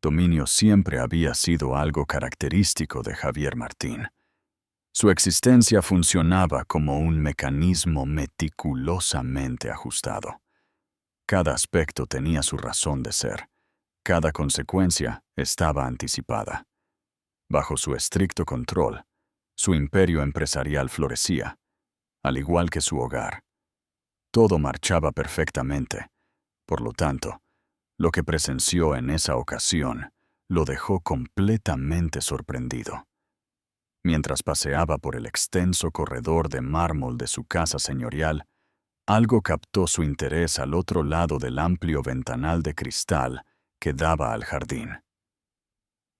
dominio siempre había sido algo característico de Javier Martín. Su existencia funcionaba como un mecanismo meticulosamente ajustado. Cada aspecto tenía su razón de ser. Cada consecuencia estaba anticipada. Bajo su estricto control, su imperio empresarial florecía, al igual que su hogar. Todo marchaba perfectamente. Por lo tanto, lo que presenció en esa ocasión lo dejó completamente sorprendido. Mientras paseaba por el extenso corredor de mármol de su casa señorial, algo captó su interés al otro lado del amplio ventanal de cristal que daba al jardín.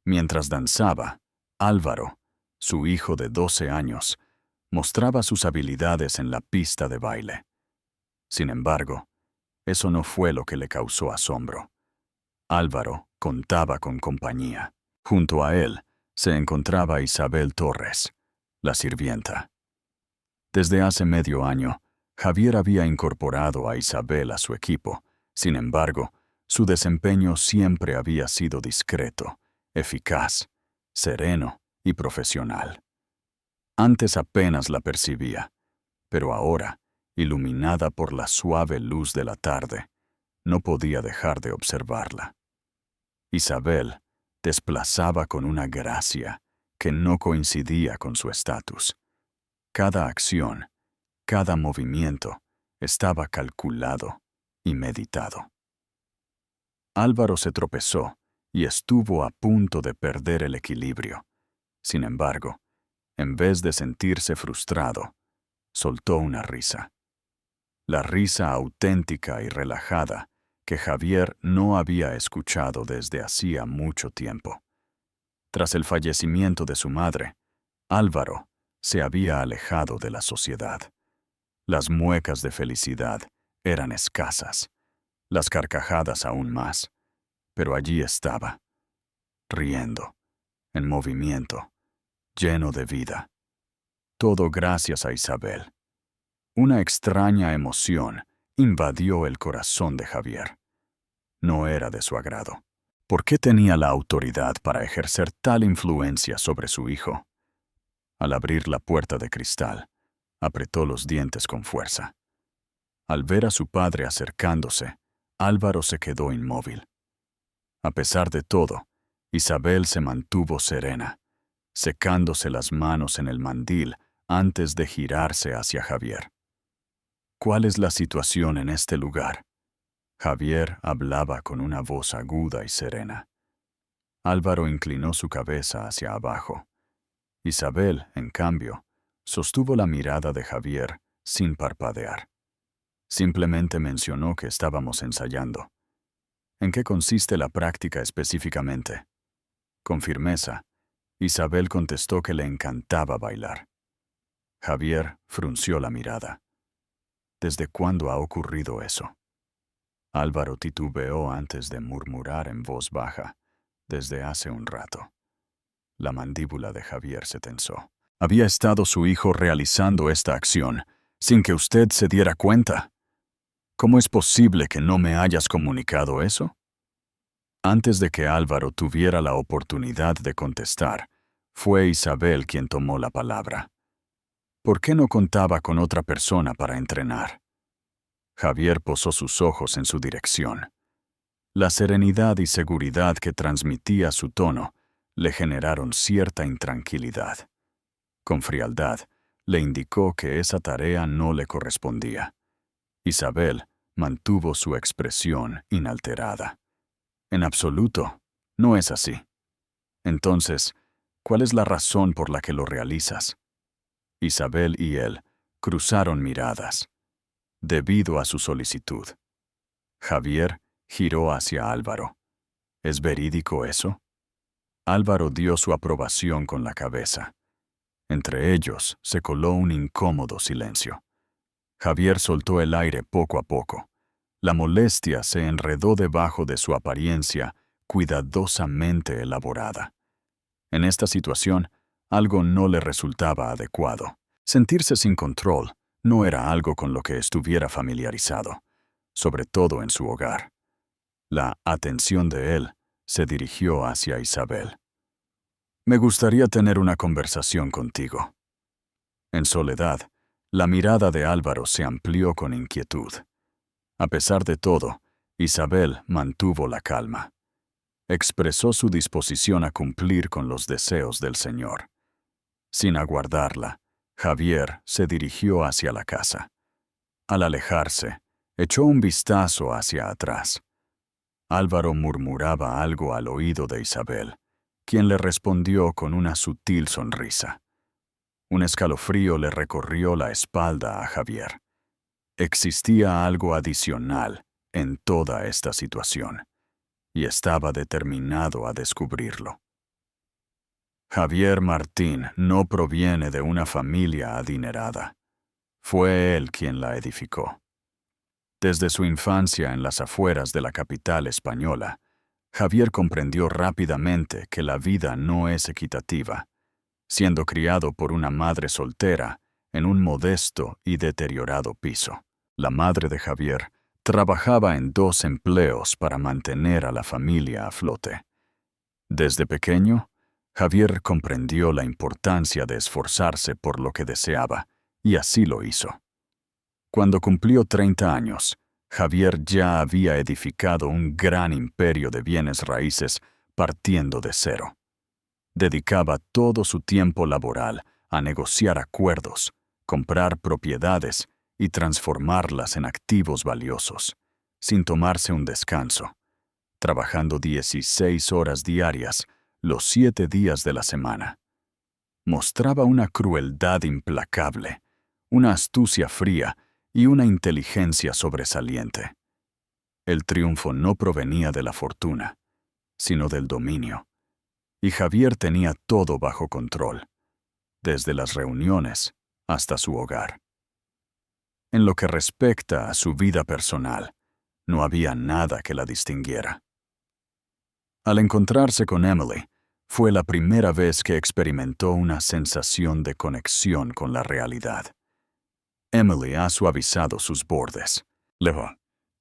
Mientras danzaba, Álvaro, su hijo de 12 años, mostraba sus habilidades en la pista de baile. Sin embargo, eso no fue lo que le causó asombro. Álvaro contaba con compañía. Junto a él se encontraba Isabel Torres, la sirvienta. Desde hace medio año, Javier había incorporado a Isabel a su equipo. Sin embargo, su desempeño siempre había sido discreto, eficaz, sereno y profesional. Antes apenas la percibía, pero ahora, iluminada por la suave luz de la tarde, no podía dejar de observarla. Isabel desplazaba con una gracia que no coincidía con su estatus. Cada acción, cada movimiento estaba calculado y meditado. Álvaro se tropezó y estuvo a punto de perder el equilibrio. Sin embargo, en vez de sentirse frustrado, soltó una risa. La risa auténtica y relajada que Javier no había escuchado desde hacía mucho tiempo. Tras el fallecimiento de su madre, Álvaro se había alejado de la sociedad. Las muecas de felicidad eran escasas, las carcajadas aún más, pero allí estaba, riendo, en movimiento, lleno de vida. Todo gracias a Isabel. Una extraña emoción invadió el corazón de Javier. No era de su agrado. ¿Por qué tenía la autoridad para ejercer tal influencia sobre su hijo? Al abrir la puerta de cristal, apretó los dientes con fuerza. Al ver a su padre acercándose, Álvaro se quedó inmóvil. A pesar de todo, Isabel se mantuvo serena, secándose las manos en el mandil antes de girarse hacia Javier. ¿Cuál es la situación en este lugar? Javier hablaba con una voz aguda y serena. Álvaro inclinó su cabeza hacia abajo. Isabel, en cambio, sostuvo la mirada de Javier sin parpadear. Simplemente mencionó que estábamos ensayando. ¿En qué consiste la práctica específicamente? Con firmeza, Isabel contestó que le encantaba bailar. Javier frunció la mirada. ¿Desde cuándo ha ocurrido eso? Álvaro titubeó antes de murmurar en voz baja, desde hace un rato. La mandíbula de Javier se tensó. ¿Había estado su hijo realizando esta acción sin que usted se diera cuenta? ¿Cómo es posible que no me hayas comunicado eso? Antes de que Álvaro tuviera la oportunidad de contestar, fue Isabel quien tomó la palabra. ¿Por qué no contaba con otra persona para entrenar? Javier posó sus ojos en su dirección. La serenidad y seguridad que transmitía su tono le generaron cierta intranquilidad. Con frialdad, le indicó que esa tarea no le correspondía. Isabel mantuvo su expresión inalterada. En absoluto, no es así. Entonces, ¿cuál es la razón por la que lo realizas? Isabel y él cruzaron miradas. Debido a su solicitud. Javier giró hacia Álvaro. ¿Es verídico eso? Álvaro dio su aprobación con la cabeza. Entre ellos se coló un incómodo silencio. Javier soltó el aire poco a poco. La molestia se enredó debajo de su apariencia cuidadosamente elaborada. En esta situación, algo no le resultaba adecuado. Sentirse sin control no era algo con lo que estuviera familiarizado, sobre todo en su hogar. La atención de él se dirigió hacia Isabel. «Me gustaría tener una conversación contigo». En soledad, la mirada de Álvaro se amplió con inquietud. A pesar de todo, Isabel mantuvo la calma. Expresó su disposición a cumplir con los deseos del Señor. Sin aguardarla, Javier se dirigió hacia la casa. Al alejarse, echó un vistazo hacia atrás. Álvaro murmuraba algo al oído de Isabel, quien le respondió con una sutil sonrisa. Un escalofrío le recorrió la espalda a Javier. Existía algo adicional en toda esta situación, y estaba determinado a descubrirlo. Javier Martín no proviene de una familia adinerada. Fue él quien la edificó. Desde su infancia en las afueras de la capital española, Javier comprendió rápidamente que la vida no es equitativa, siendo criado por una madre soltera en un modesto y deteriorado piso. La madre de Javier trabajaba en 2 empleos para mantener a la familia a flote. Desde pequeño, Javier comprendió la importancia de esforzarse por lo que deseaba, y así lo hizo. Cuando cumplió 30 años, Javier ya había edificado un gran imperio de bienes raíces partiendo de cero. Dedicaba todo su tiempo laboral a negociar acuerdos, comprar propiedades y transformarlas en activos valiosos, sin tomarse un descanso, trabajando 16 horas diarias, los 7 días de la semana. Mostraba una crueldad implacable, una astucia fría y una inteligencia sobresaliente. El triunfo no provenía de la fortuna, sino del dominio, y Javier tenía todo bajo control, desde las reuniones hasta su hogar. En lo que respecta a su vida personal, no había nada que la distinguiera. Al encontrarse con Emily, fue la primera vez que experimentó una sensación de conexión con la realidad. Emily ha suavizado sus bordes. Le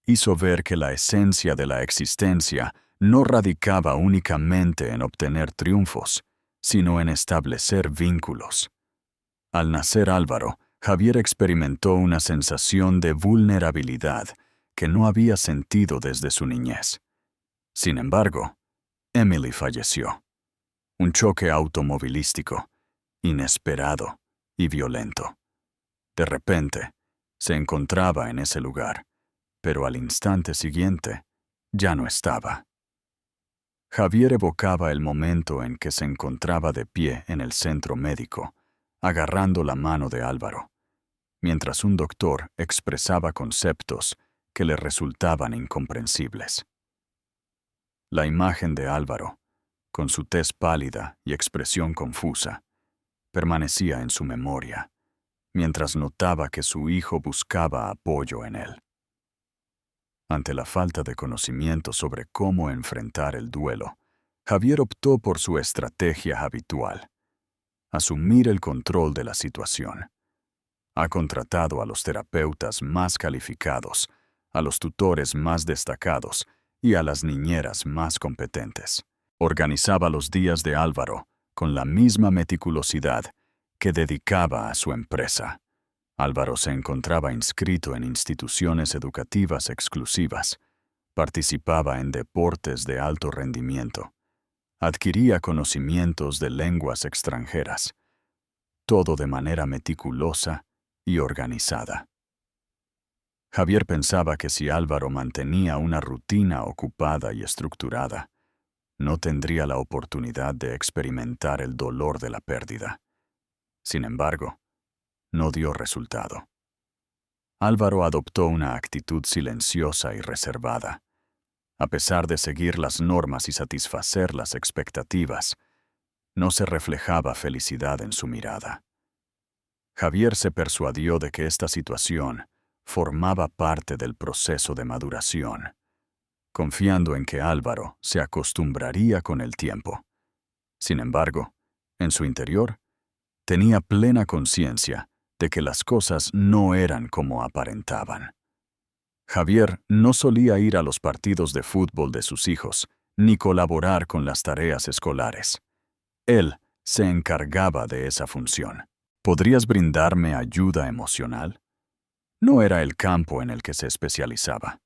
hizo ver que la esencia de la existencia no radicaba únicamente en obtener triunfos, sino en establecer vínculos. Al nacer Álvaro, Javier experimentó una sensación de vulnerabilidad que no había sentido desde su niñez. Sin embargo, Emily falleció. Un choque automovilístico, inesperado y violento. De repente, se encontraba en ese lugar, pero al instante siguiente, ya no estaba. Javier evocaba el momento en que se encontraba de pie en el centro médico, agarrando la mano de Álvaro, mientras un doctor expresaba conceptos que le resultaban incomprensibles. La imagen de Álvaro, con su tez pálida y expresión confusa, permanecía en su memoria, mientras notaba que su hijo buscaba apoyo en él. Ante la falta de conocimiento sobre cómo enfrentar el duelo, Javier optó por su estrategia habitual: asumir el control de la situación. Ha contratado a los terapeutas más calificados, a los tutores más destacados y a las niñeras más competentes. Organizaba los días de Álvaro con la misma meticulosidad que dedicaba a su empresa. Álvaro se encontraba inscrito en instituciones educativas exclusivas, participaba en deportes de alto rendimiento, adquiría conocimientos de lenguas extranjeras, todo de manera meticulosa y organizada. Javier pensaba que si Álvaro mantenía una rutina ocupada y estructurada, no tendría la oportunidad de experimentar el dolor de la pérdida. Sin embargo, no dio resultado. Álvaro adoptó una actitud silenciosa y reservada. A pesar de seguir las normas y satisfacer las expectativas, no se reflejaba felicidad en su mirada. Javier se persuadió de que esta situación formaba parte del proceso de maduración, confiando en que Álvaro se acostumbraría con el tiempo. Sin embargo, en su interior, tenía plena conciencia de que las cosas no eran como aparentaban. Javier no solía ir a los partidos de fútbol de sus hijos, ni colaborar con las tareas escolares. Él se encargaba de esa función. ¿Podrías brindarme ayuda emocional? No era el campo en el que se especializaba.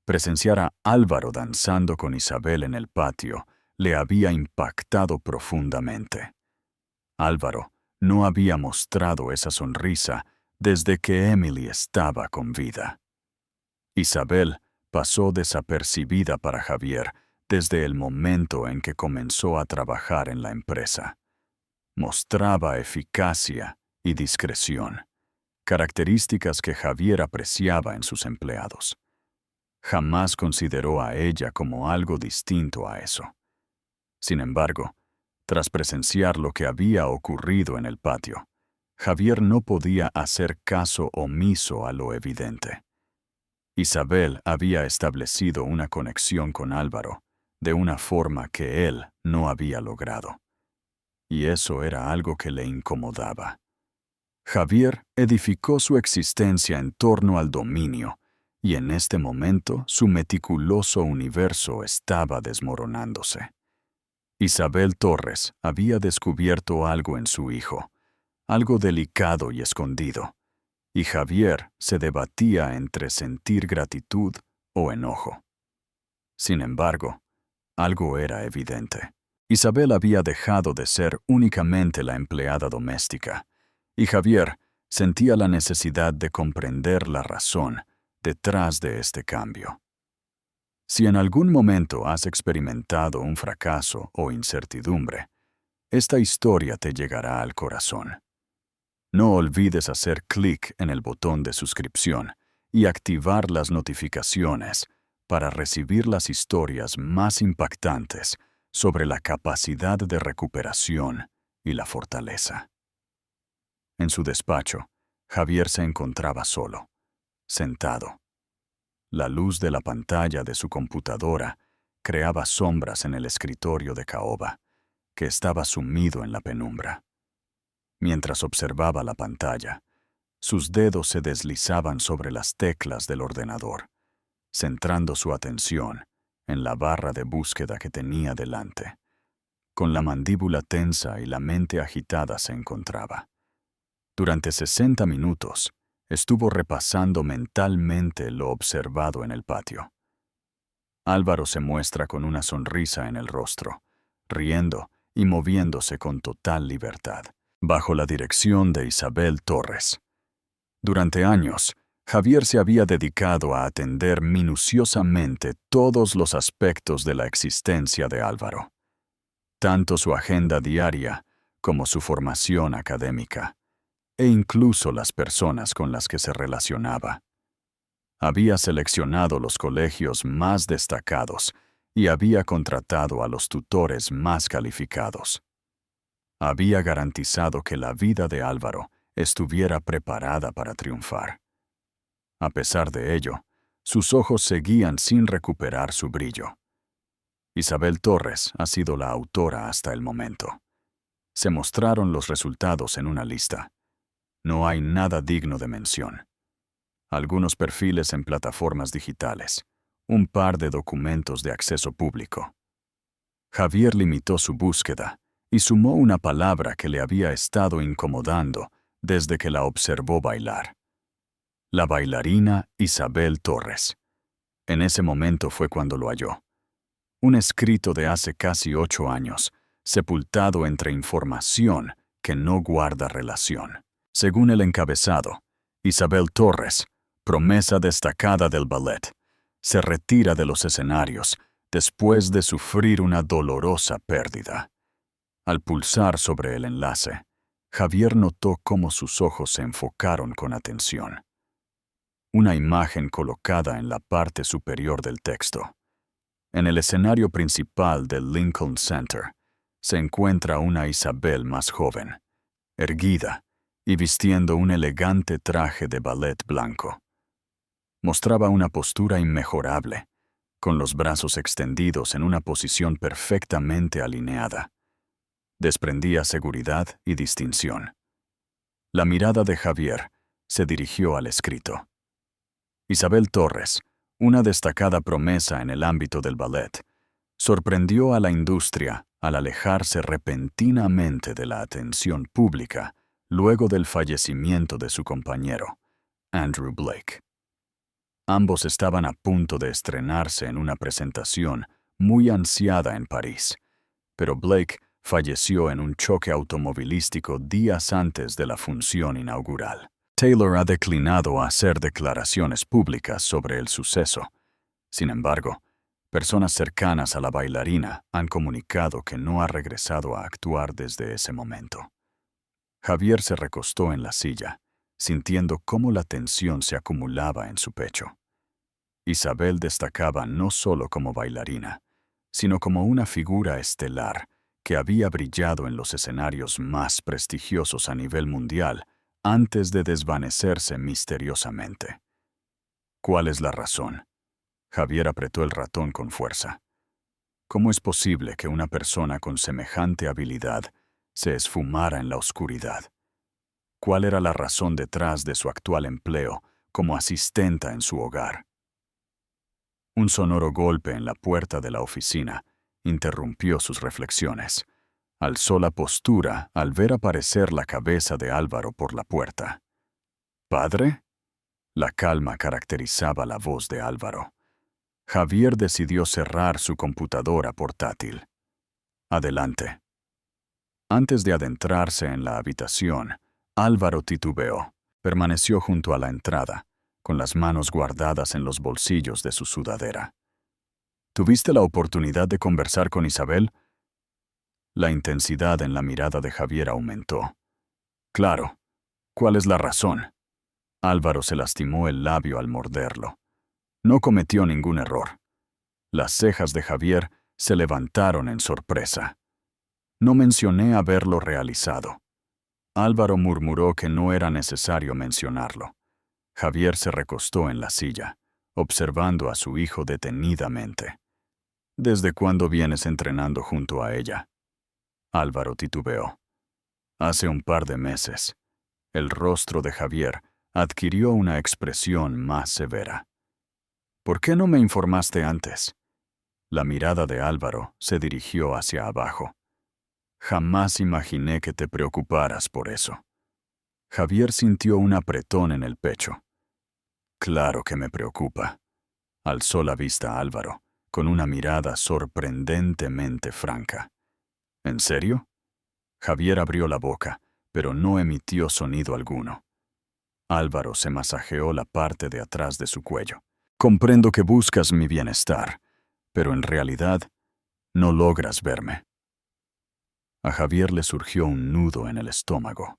Presenciar a Álvaro danzando con Isabel en el patio le había impactado profundamente. Álvaro no había mostrado esa sonrisa desde que Emily estaba con vida. Isabel pasó desapercibida para Javier desde el momento en que comenzó a trabajar en la empresa. Mostraba eficacia y discreción, características que Javier apreciaba en sus empleados. Jamás consideró a ella como algo distinto a eso. Sin embargo, tras presenciar lo que había ocurrido en el patio, Javier no podía hacer caso omiso a lo evidente. Isabel había establecido una conexión con Álvaro de una forma que él no había logrado. Y eso era algo que le incomodaba. Javier edificó su existencia en torno al dominio, y en este momento su meticuloso universo estaba desmoronándose. Isabel Torres había descubierto algo en su hijo, algo delicado y escondido, y Javier se debatía entre sentir gratitud o enojo. Sin embargo, algo era evidente. Isabel había dejado de ser únicamente la empleada doméstica, y Javier sentía la necesidad de comprender la razón detrás de este cambio. Si en algún momento has experimentado un fracaso o incertidumbre, esta historia te llegará al corazón. No olvides hacer clic en el botón de suscripción y activar las notificaciones para recibir las historias más impactantes sobre la capacidad de recuperación y la fortaleza. En su despacho, Javier se encontraba solo, sentado. La luz de la pantalla de su computadora creaba sombras en el escritorio de caoba, que estaba sumido en la penumbra. Mientras observaba la pantalla, sus dedos se deslizaban sobre las teclas del ordenador, centrando su atención en la barra de búsqueda que tenía delante. Con la mandíbula tensa y la mente agitada se encontraba. Durante 60 minutos, estuvo repasando mentalmente lo observado en el patio. Álvaro se muestra con una sonrisa en el rostro, riendo y moviéndose con total libertad, bajo la dirección de Isabel Torres. Durante años, Javier se había dedicado a atender minuciosamente todos los aspectos de la existencia de Álvaro, tanto su agenda diaria como su formación académica, e incluso las personas con las que se relacionaba. Había seleccionado los colegios más destacados y había contratado a los tutores más calificados. Había garantizado que la vida de Álvaro estuviera preparada para triunfar. A pesar de ello, sus ojos seguían sin recuperar su brillo. Isabel Torres ha sido la autora hasta el momento. Se mostraron los resultados en una lista. No hay nada digno de mención. Algunos perfiles en plataformas digitales, un par de documentos de acceso público. Javier limitó su búsqueda y sumó una palabra que le había estado incomodando desde que la observó bailar. La bailarina Isabel Torres. En ese momento fue cuando lo halló. Un escrito de hace casi 8 años, sepultado entre información que no guarda relación. Según el encabezado, Isabel Torres, promesa destacada del ballet, se retira de los escenarios después de sufrir una dolorosa pérdida. Al pulsar sobre el enlace, Javier notó cómo sus ojos se enfocaron con atención. Una imagen colocada en la parte superior del texto. En el escenario principal del Lincoln Center, se encuentra una Isabel más joven, erguida y vistiendo un elegante traje de ballet blanco. Mostraba una postura inmejorable, con los brazos extendidos en una posición perfectamente alineada. Desprendía seguridad y distinción. La mirada de Javier se dirigió al escrito. Isabel Torres, una destacada promesa en el ámbito del ballet, Sorprendió a la industria al alejarse repentinamente de la atención pública luego del fallecimiento de su compañero, Andrew Blake. Ambos estaban a punto de estrenarse en una presentación muy ansiada en París, pero Blake falleció en un choque automovilístico días antes de la función inaugural. Taylor ha declinado hacer declaraciones públicas sobre el suceso. Sin embargo, personas cercanas a la bailarina han comunicado que no ha regresado a actuar desde ese momento. Javier se recostó en la silla, sintiendo cómo la tensión se acumulaba en su pecho. Isabel destacaba no solo como bailarina, sino como una figura estelar que había brillado en los escenarios más prestigiosos a nivel mundial antes de desvanecerse misteriosamente. ¿Cuál es la razón? Javier apretó el ratón con fuerza. ¿Cómo es posible que una persona con semejante habilidad se esfumara en la oscuridad? ¿Cuál era la razón detrás de su actual empleo como asistenta en su hogar? Un sonoro golpe en la puerta de la oficina interrumpió sus reflexiones. Alzó la postura al ver aparecer la cabeza de Álvaro por la puerta. ¿Padre? La calma caracterizaba la voz de Álvaro. Javier decidió cerrar su computadora portátil. Adelante. Antes de adentrarse en la habitación, Álvaro titubeó. Permaneció junto a la entrada, con las manos guardadas en los bolsillos de su sudadera. ¿Tuviste la oportunidad de conversar con Isabel? La intensidad en la mirada de Javier aumentó. Claro. ¿Cuál es la razón? Álvaro se lastimó el labio al morderlo. No cometió ningún error. Las cejas de Javier se levantaron en sorpresa. No mencioné haberlo realizado. Álvaro murmuró que no era necesario mencionarlo. Javier se recostó en la silla, observando a su hijo detenidamente. ¿Desde cuándo vienes entrenando junto a ella? Álvaro titubeó. Hace un par de meses. El rostro de Javier adquirió una expresión más severa. ¿Por qué no me informaste antes? La mirada de Álvaro se dirigió hacia abajo. Jamás imaginé que te preocuparas por eso. Javier sintió un apretón en el pecho. Claro que me preocupa. Alzó la vista Álvaro, con una mirada sorprendentemente franca. ¿En serio? Javier abrió la boca, pero no emitió sonido alguno. Álvaro se masajeó la parte de atrás de su cuello. Comprendo que buscas mi bienestar, pero en realidad no logras verme. A Javier le surgió un nudo en el estómago.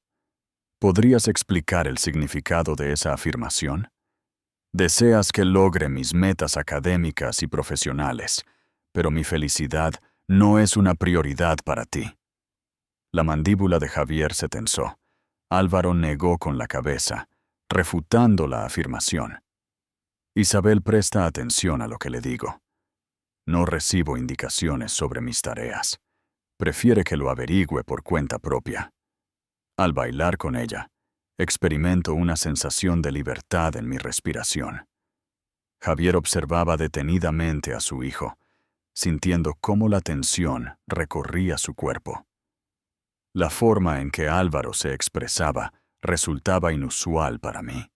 ¿Podrías explicar el significado de esa afirmación? Deseas que logre mis metas académicas y profesionales, pero mi felicidad no es una prioridad para ti. La mandíbula de Javier se tensó. Álvaro negó con la cabeza, refutando la afirmación. Isabel presta atención a lo que le digo. No recibo indicaciones sobre mis tareas. Prefiere que lo averigüe por cuenta propia. Al bailar con ella, experimento una sensación de libertad en mi respiración. Javier observaba detenidamente a su hijo, sintiendo cómo la tensión recorría su cuerpo. La forma en que Álvaro se expresaba resultaba inusual para mí,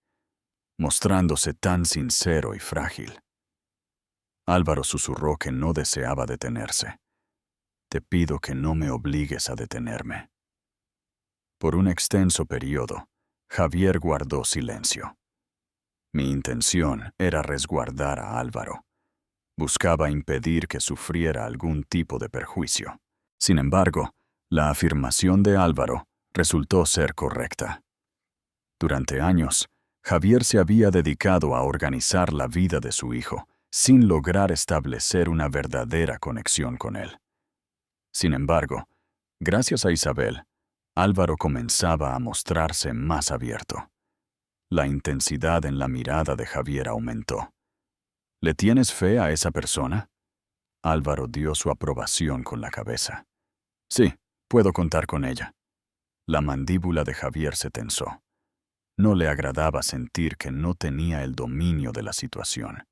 mostrándose tan sincero y frágil. Álvaro susurró que no deseaba detenerse. Te pido que no me obligues a detenerme. Por un extenso periodo, Javier guardó silencio. Mi intención era resguardar a Álvaro. Buscaba impedir que sufriera algún tipo de perjuicio. Sin embargo, la afirmación de Álvaro resultó ser correcta. Durante años, Javier se había dedicado a organizar la vida de su hijo, sin lograr establecer una verdadera conexión con él. Sin embargo, gracias a Isabel, Álvaro comenzaba a mostrarse más abierto. La intensidad en la mirada de Javier aumentó. ¿Le tienes fe a esa persona? Álvaro dio su aprobación con la cabeza. Sí, puedo contar con ella. La mandíbula de Javier se tensó. No le agradaba sentir que no tenía el dominio de la situación.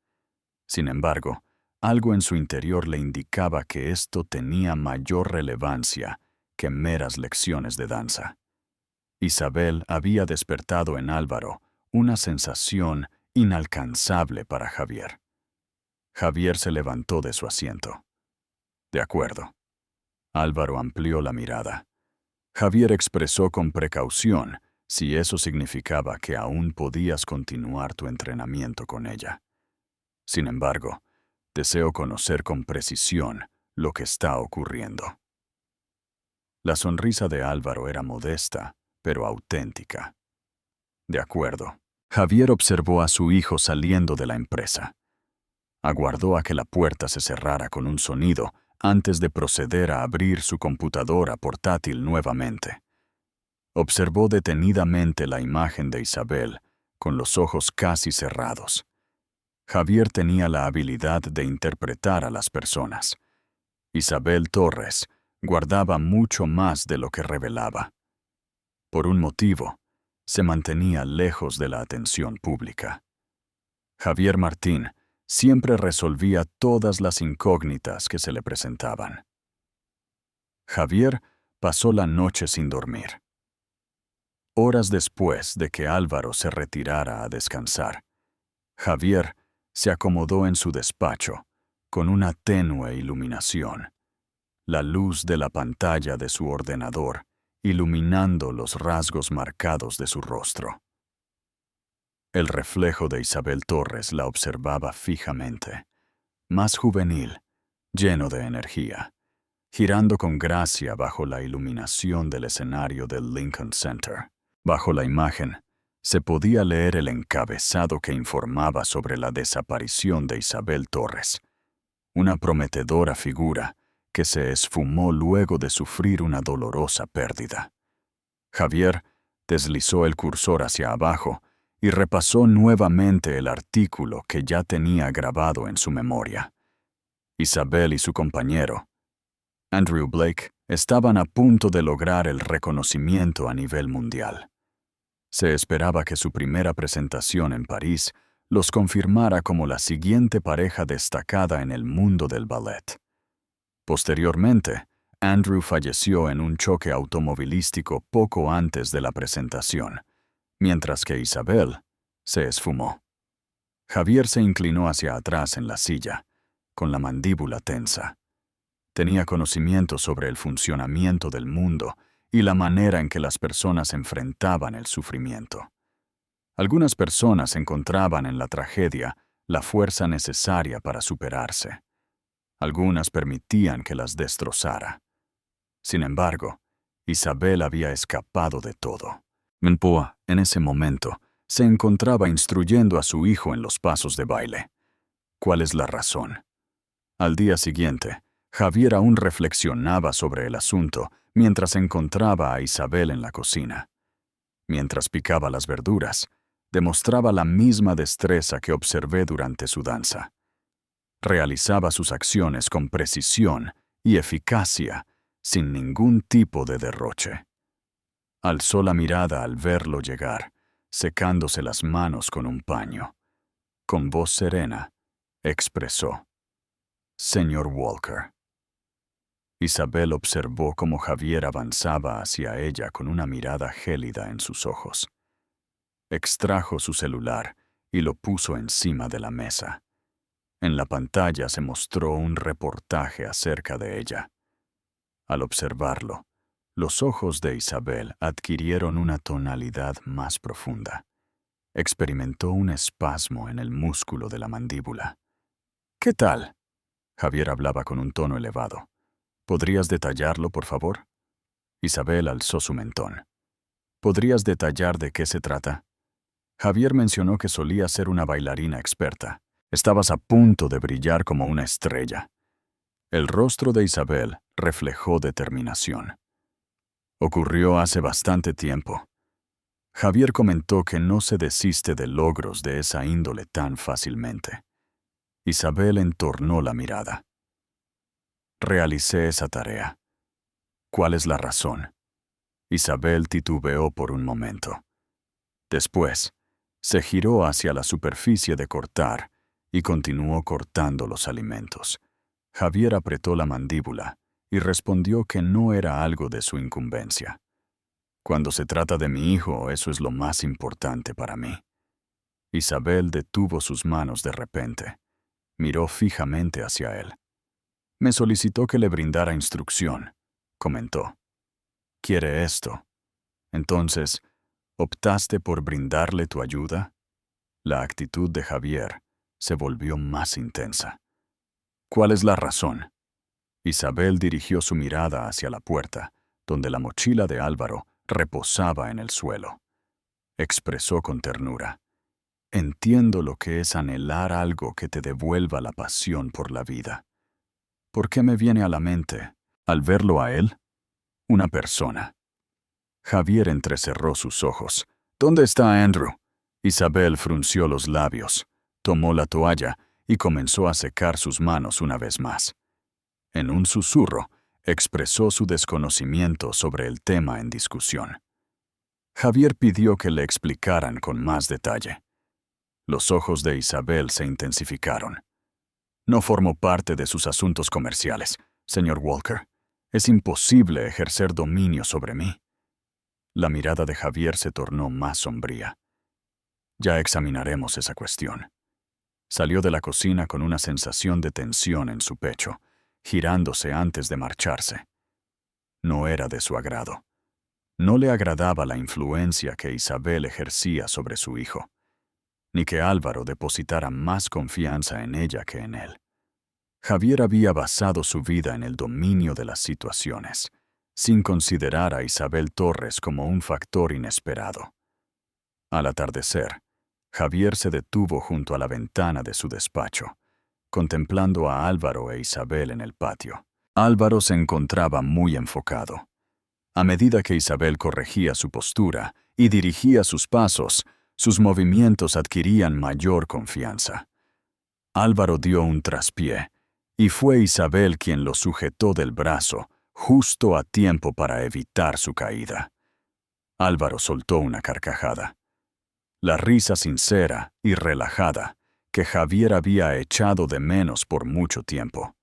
Sin embargo, algo en su interior le indicaba que esto tenía mayor relevancia que meras lecciones de danza. Isabel había despertado en Álvaro una sensación inalcanzable para Javier. Javier se levantó de su asiento. De acuerdo. Álvaro amplió la mirada. Javier expresó con precaución si eso significaba que aún podías continuar tu entrenamiento con ella. Sin embargo, deseo conocer con precisión lo que está ocurriendo. La sonrisa de Álvaro era modesta, pero auténtica. De acuerdo. Javier observó a su hijo saliendo de la empresa. Aguardó a que la puerta se cerrara con un sonido antes de proceder a abrir su computadora portátil nuevamente. Observó detenidamente la imagen de Isabel, con los ojos casi cerrados. Javier tenía la habilidad de interpretar a las personas. Isabel Torres guardaba mucho más de lo que revelaba. Por un motivo, se mantenía lejos de la atención pública. Javier Martín siempre resolvía todas las incógnitas que se le presentaban. Javier pasó la noche sin dormir. Horas después de que Álvaro se retirara a descansar, Javier se acomodó en su despacho con una tenue iluminación, la luz de la pantalla de su ordenador iluminando los rasgos marcados de su rostro. El reflejo de Isabel Torres la observaba fijamente, más juvenil, lleno de energía, girando con gracia bajo la iluminación del escenario del Lincoln Center. Bajo la imagen, se podía leer el encabezado que informaba sobre la desaparición de Isabel Torres, una prometedora figura que se esfumó luego de sufrir una dolorosa pérdida. Javier deslizó el cursor hacia abajo y repasó nuevamente el artículo que ya tenía grabado en su memoria. Isabel y su compañero, Andrew Blake, estaban a punto de lograr el reconocimiento a nivel mundial. Se esperaba que su primera presentación en París los confirmara como la siguiente pareja destacada en el mundo del ballet. Posteriormente, Andrew falleció en un choque automovilístico poco antes de la presentación, mientras que Isabel se esfumó. Javier se inclinó hacia atrás en la silla, con la mandíbula tensa. Tenía conocimiento sobre el funcionamiento del mundo y la manera en que las personas enfrentaban el sufrimiento. Algunas personas encontraban en la tragedia la fuerza necesaria para superarse. Algunas permitían que las destrozara. Sin embargo, Isabel había escapado de todo. Menpoa, en ese momento, se encontraba instruyendo a su hijo en los pasos de baile. ¿Cuál es la razón? Al día siguiente, Javier aún reflexionaba sobre el asunto mientras encontraba a Isabel en la cocina. Mientras picaba las verduras, demostraba la misma destreza que observé durante su danza. Realizaba sus acciones con precisión y eficacia, sin ningún tipo de derroche. Alzó la mirada al verlo llegar, secándose las manos con un paño. Con voz serena, expresó: «Señor Walker». Isabel observó cómo Javier avanzaba hacia ella con una mirada gélida en sus ojos. Extrajo su celular y lo puso encima de la mesa. En la pantalla se mostró un reportaje acerca de ella. Al observarlo, los ojos de Isabel adquirieron una tonalidad más profunda. Experimentó un espasmo en el músculo de la mandíbula. «¿Qué tal?», Javier hablaba con un tono elevado. «¿Podrías detallarlo, por favor?». Isabel alzó su mentón. «¿Podrías detallar de qué se trata?». Javier mencionó que solía ser una bailarina experta. «Estabas a punto de brillar como una estrella». El rostro de Isabel reflejó determinación. «Ocurrió hace bastante tiempo». Javier comentó que no se desiste de logros de esa índole tan fácilmente. Isabel entornó la mirada. «Realicé esa tarea». «¿Cuál es la razón?». Isabel titubeó por un momento. Después, se giró hacia la superficie de cortar y continuó cortando los alimentos. Javier apretó la mandíbula y respondió que no era algo de su incumbencia. Cuando se trata de mi hijo, eso es lo más importante para mí. Isabel detuvo sus manos de repente. Miró fijamente hacia él. Me solicitó que le brindara instrucción, comentó. ¿Quiere esto? Entonces, ¿optaste por brindarle tu ayuda? La actitud de Javier se volvió más intensa. ¿Cuál es la razón? Isabel dirigió su mirada hacia la puerta, donde la mochila de Álvaro reposaba en el suelo. Expresó con ternura. Entiendo lo que es anhelar algo que te devuelva la pasión por la vida. ¿Por qué me viene a la mente, al verlo a él? Una persona. Javier entrecerró sus ojos. ¿Dónde está Andrew? Isabel frunció los labios, tomó la toalla y comenzó a secar sus manos una vez más. En un susurro, expresó su desconocimiento sobre el tema en discusión. Javier pidió que le explicaran con más detalle. Los ojos de Isabel se intensificaron. No formo parte de sus asuntos comerciales, señor Walker. Es imposible ejercer dominio sobre mí. La mirada de Javier se tornó más sombría. Ya examinaremos esa cuestión. Salió de la cocina con una sensación de tensión en su pecho, girándose antes de marcharse. No era de su agrado. No le agradaba la influencia que Isabel ejercía sobre su hijo, ni que Álvaro depositara más confianza en ella que en él. Javier había basado su vida en el dominio de las situaciones, sin considerar a Isabel Torres como un factor inesperado. Al atardecer, Javier se detuvo junto a la ventana de su despacho, contemplando a Álvaro e Isabel en el patio. Álvaro se encontraba muy enfocado. A medida que Isabel corregía su postura y dirigía sus pasos, sus movimientos adquirían mayor confianza. Álvaro dio un traspié, y fue Isabel quien lo sujetó del brazo, justo a tiempo para evitar su caída. Álvaro soltó una carcajada. La risa sincera y relajada que Javier había echado de menos por mucho tiempo.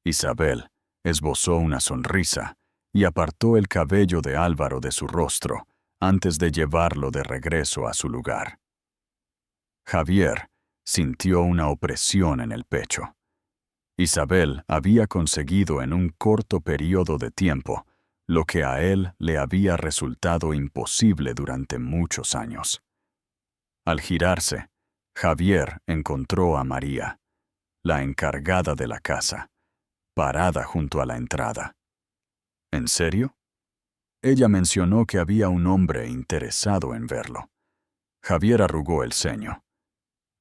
Isabel esbozó una sonrisa y apartó el cabello de Álvaro de su rostro antes de llevarlo de regreso a su lugar. Javier sintió una opresión en el pecho. Isabel había conseguido en un corto periodo de tiempo lo que a él le había resultado imposible durante muchos años. Al girarse, Javier encontró a María, la encargada de la casa, parada junto a la entrada. ¿En serio? Ella mencionó que había un hombre interesado en verlo. Javier arrugó el ceño.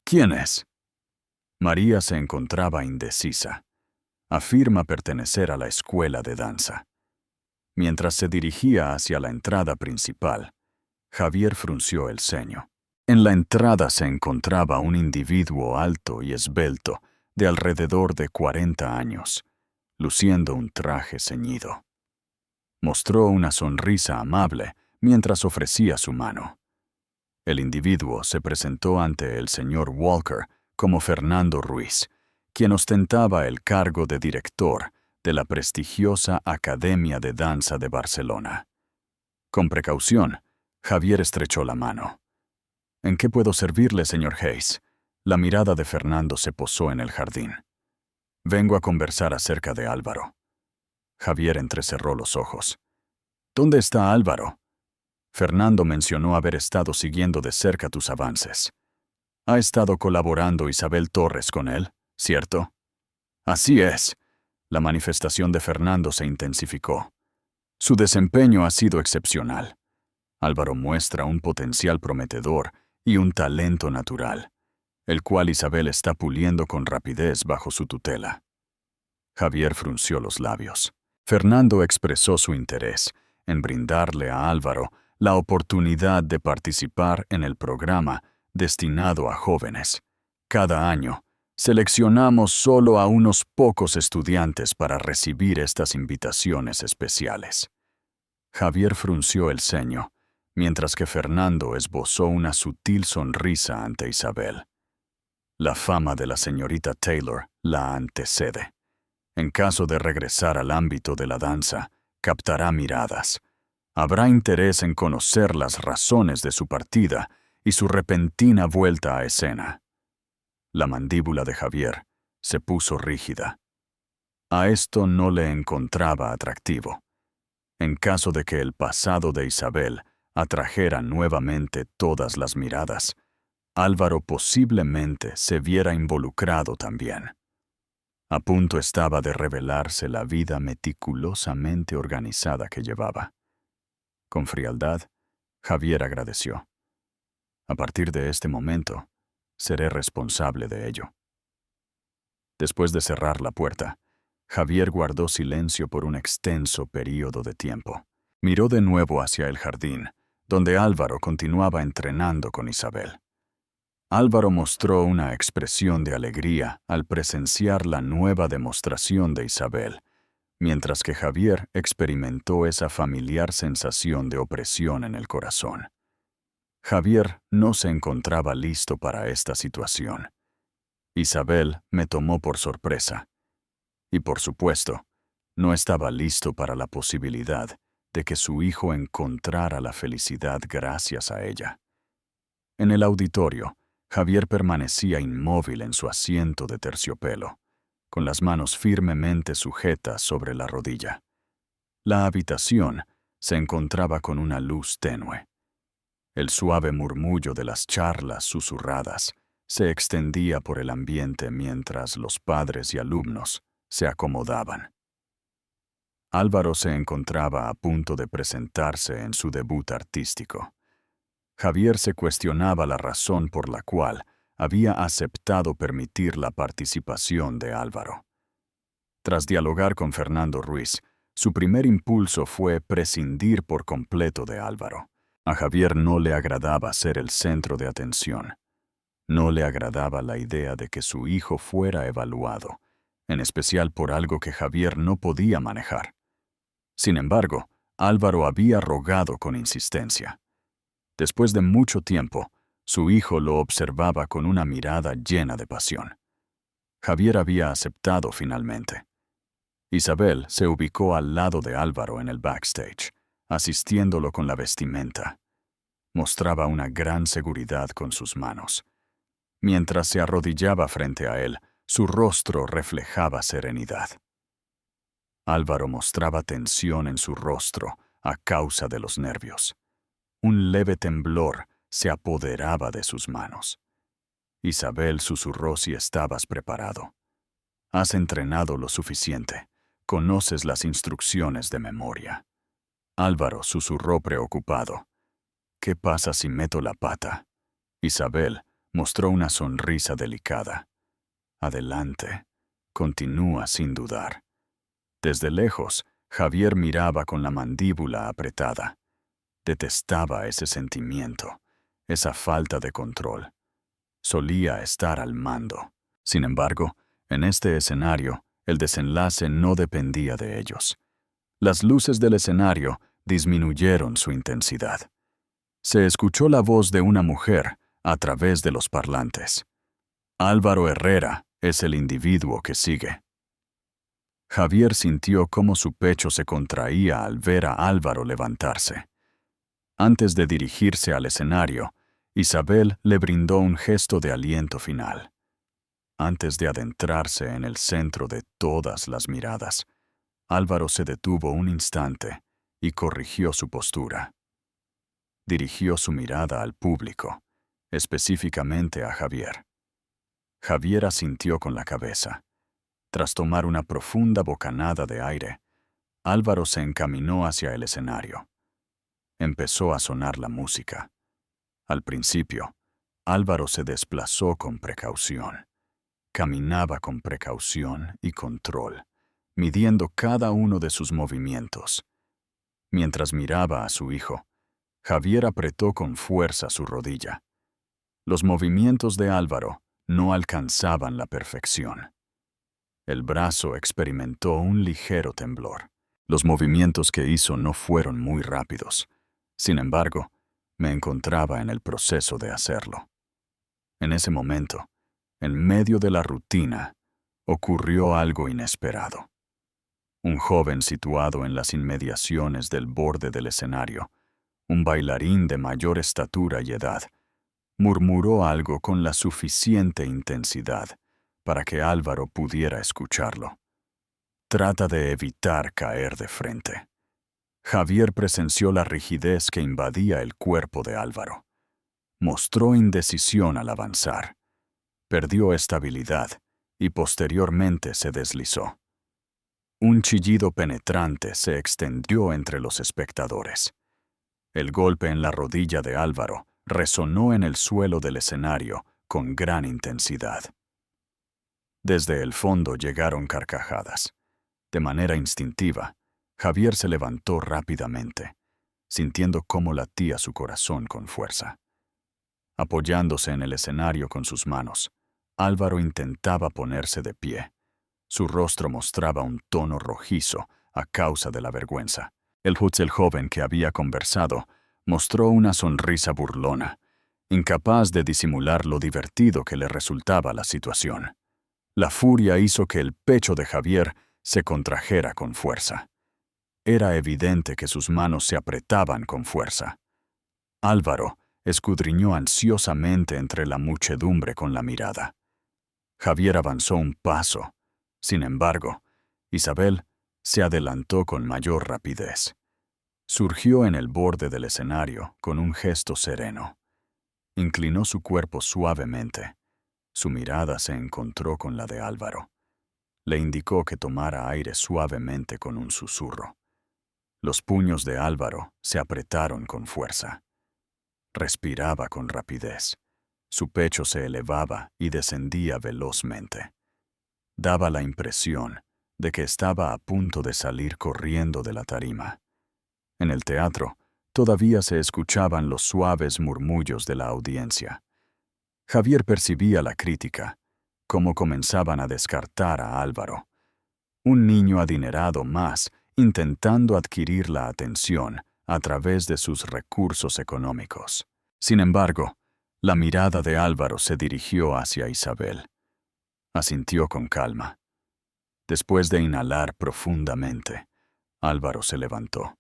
¿Quién es? María se encontraba indecisa. Afirma pertenecer a la escuela de danza. Mientras se dirigía hacia la entrada principal, Javier frunció el ceño. En la entrada se encontraba un individuo alto y esbelto, de alrededor de 40 años, luciendo un traje ceñido. Mostró una sonrisa amable mientras ofrecía su mano. El individuo se presentó ante el señor Walker como Fernando Ruiz, quien ostentaba el cargo de director de la prestigiosa Academia de Danza de Barcelona. Con precaución, Javier estrechó la mano. ¿En qué puedo servirle, señor Hayes? La mirada de Fernando se posó en el jardín. Vengo a conversar acerca de Álvaro. Javier entrecerró los ojos. ¿Dónde está Álvaro? Fernando mencionó haber estado siguiendo de cerca tus avances. ¿Ha estado colaborando Isabel Torres con él, cierto? Así es. La manifestación de Fernando se intensificó. Su desempeño ha sido excepcional. Álvaro muestra un potencial prometedor y un talento natural, el cual Isabel está puliendo con rapidez bajo su tutela. Javier frunció los labios. Fernando expresó su interés en brindarle a Álvaro la oportunidad de participar en el programa destinado a jóvenes. Cada año, seleccionamos solo a unos pocos estudiantes para recibir estas invitaciones especiales. Javier frunció el ceño, mientras que Fernando esbozó una sutil sonrisa ante Isabel. La fama de la señorita Taylor la antecede. En caso de regresar al ámbito de la danza, captará miradas. Habrá interés en conocer las razones de su partida y su repentina vuelta a escena. La mandíbula de Javier se puso rígida. A esto no le encontraba atractivo. En caso de que el pasado de Isabel atrajera nuevamente todas las miradas, Álvaro posiblemente se viera involucrado también. A punto estaba de revelarse la vida meticulosamente organizada que llevaba. Con frialdad, Javier agradeció. A partir de este momento, seré responsable de ello. Después de cerrar la puerta, Javier guardó silencio por un extenso período de tiempo. Miró de nuevo hacia el jardín, donde Álvaro continuaba entrenando con Isabel. Álvaro mostró una expresión de alegría al presenciar la nueva demostración de Isabel, mientras que Javier experimentó esa familiar sensación de opresión en el corazón. Javier no se encontraba listo para esta situación. Isabel me tomó por sorpresa. Y por supuesto, no estaba listo para la posibilidad de que su hijo encontrara la felicidad gracias a ella. En el auditorio, Javier permanecía inmóvil en su asiento de terciopelo, con las manos firmemente sujetas sobre la rodilla. La habitación se encontraba con una luz tenue. El suave murmullo de las charlas susurradas se extendía por el ambiente mientras los padres y alumnos se acomodaban. Álvaro se encontraba a punto de presentarse en su debut artístico. Javier se cuestionaba la razón por la cual había aceptado permitir la participación de Álvaro. Tras dialogar con Fernando Ruiz, su primer impulso fue prescindir por completo de Álvaro. A Javier no le agradaba ser el centro de atención. No le agradaba la idea de que su hijo fuera evaluado, en especial por algo que Javier no podía manejar. Sin embargo, Álvaro había rogado con insistencia. Después de mucho tiempo, su hijo lo observaba con una mirada llena de pasión. Javier había aceptado finalmente. Isabel se ubicó al lado de Álvaro en el backstage, asistiéndolo con la vestimenta. Mostraba una gran seguridad con sus manos. Mientras se arrodillaba frente a él, su rostro reflejaba serenidad. Álvaro mostraba tensión en su rostro a causa de los nervios. Un leve temblor se apoderaba de sus manos. Isabel susurró si estabas preparado. Has entrenado lo suficiente. Conoces las instrucciones de memoria. Álvaro susurró preocupado. ¿Qué pasa si meto la pata? Isabel mostró una sonrisa delicada. Adelante. Continúa sin dudar. Desde lejos, Javier miraba con la mandíbula apretada. Detestaba ese sentimiento, esa falta de control. Solía estar al mando. Sin embargo, en este escenario, el desenlace no dependía de ellos. Las luces del escenario disminuyeron su intensidad. Se escuchó la voz de una mujer a través de los parlantes. Álvaro Herrera es el individuo que sigue. Javier sintió cómo su pecho se contraía al ver a Álvaro levantarse. Antes de dirigirse al escenario, Isabel le brindó un gesto de aliento final. Antes de adentrarse en el centro de todas las miradas, Álvaro se detuvo un instante y corrigió su postura. Dirigió su mirada al público, específicamente a Javier. Javier asintió con la cabeza. Tras tomar una profunda bocanada de aire, Álvaro se encaminó hacia el escenario. Empezó a sonar la música. Al principio, Álvaro se desplazó con precaución. Caminaba con precaución y control, midiendo cada uno de sus movimientos. Mientras miraba a su hijo, Javier apretó con fuerza su rodilla. Los movimientos de Álvaro no alcanzaban la perfección. El brazo experimentó un ligero temblor. Los movimientos que hizo no fueron muy rápidos. Sin embargo, me encontraba en el proceso de hacerlo. En ese momento, en medio de la rutina, ocurrió algo inesperado. Un joven situado en las inmediaciones del borde del escenario, un bailarín de mayor estatura y edad, murmuró algo con la suficiente intensidad para que Álvaro pudiera escucharlo. Trata de evitar caer de frente. Javier presenció la rigidez que invadía el cuerpo de Álvaro. Mostró indecisión al avanzar. Perdió estabilidad y posteriormente se deslizó. Un chillido penetrante se extendió entre los espectadores. El golpe en la rodilla de Álvaro resonó en el suelo del escenario con gran intensidad. Desde el fondo llegaron carcajadas. De manera instintiva, Javier se levantó rápidamente, sintiendo cómo latía su corazón con fuerza. Apoyándose en el escenario con sus manos, Álvaro intentaba ponerse de pie. Su rostro mostraba un tono rojizo a causa de la vergüenza. El joven que había conversado mostró una sonrisa burlona, incapaz de disimular lo divertido que le resultaba la situación. La furia hizo que el pecho de Javier se contrajera con fuerza. Era evidente que sus manos se apretaban con fuerza. Álvaro escudriñó ansiosamente entre la muchedumbre con la mirada. Javier avanzó un paso. Sin embargo, Isabel se adelantó con mayor rapidez. Surgió en el borde del escenario con un gesto sereno. Inclinó su cuerpo suavemente. Su mirada se encontró con la de Álvaro. Le indicó que tomara aire suavemente con un susurro. Los puños de Álvaro se apretaron con fuerza. Respiraba con rapidez. Su pecho se elevaba y descendía velozmente. Daba la impresión de que estaba a punto de salir corriendo de la tarima. En el teatro todavía se escuchaban los suaves murmullos de la audiencia. Javier percibía la crítica, cómo comenzaban a descartar a Álvaro. Un niño adinerado más intentando adquirir la atención a través de sus recursos económicos. Sin embargo, la mirada de Álvaro se dirigió hacia Isabel. Asintió con calma. Después de inhalar profundamente, Álvaro se levantó.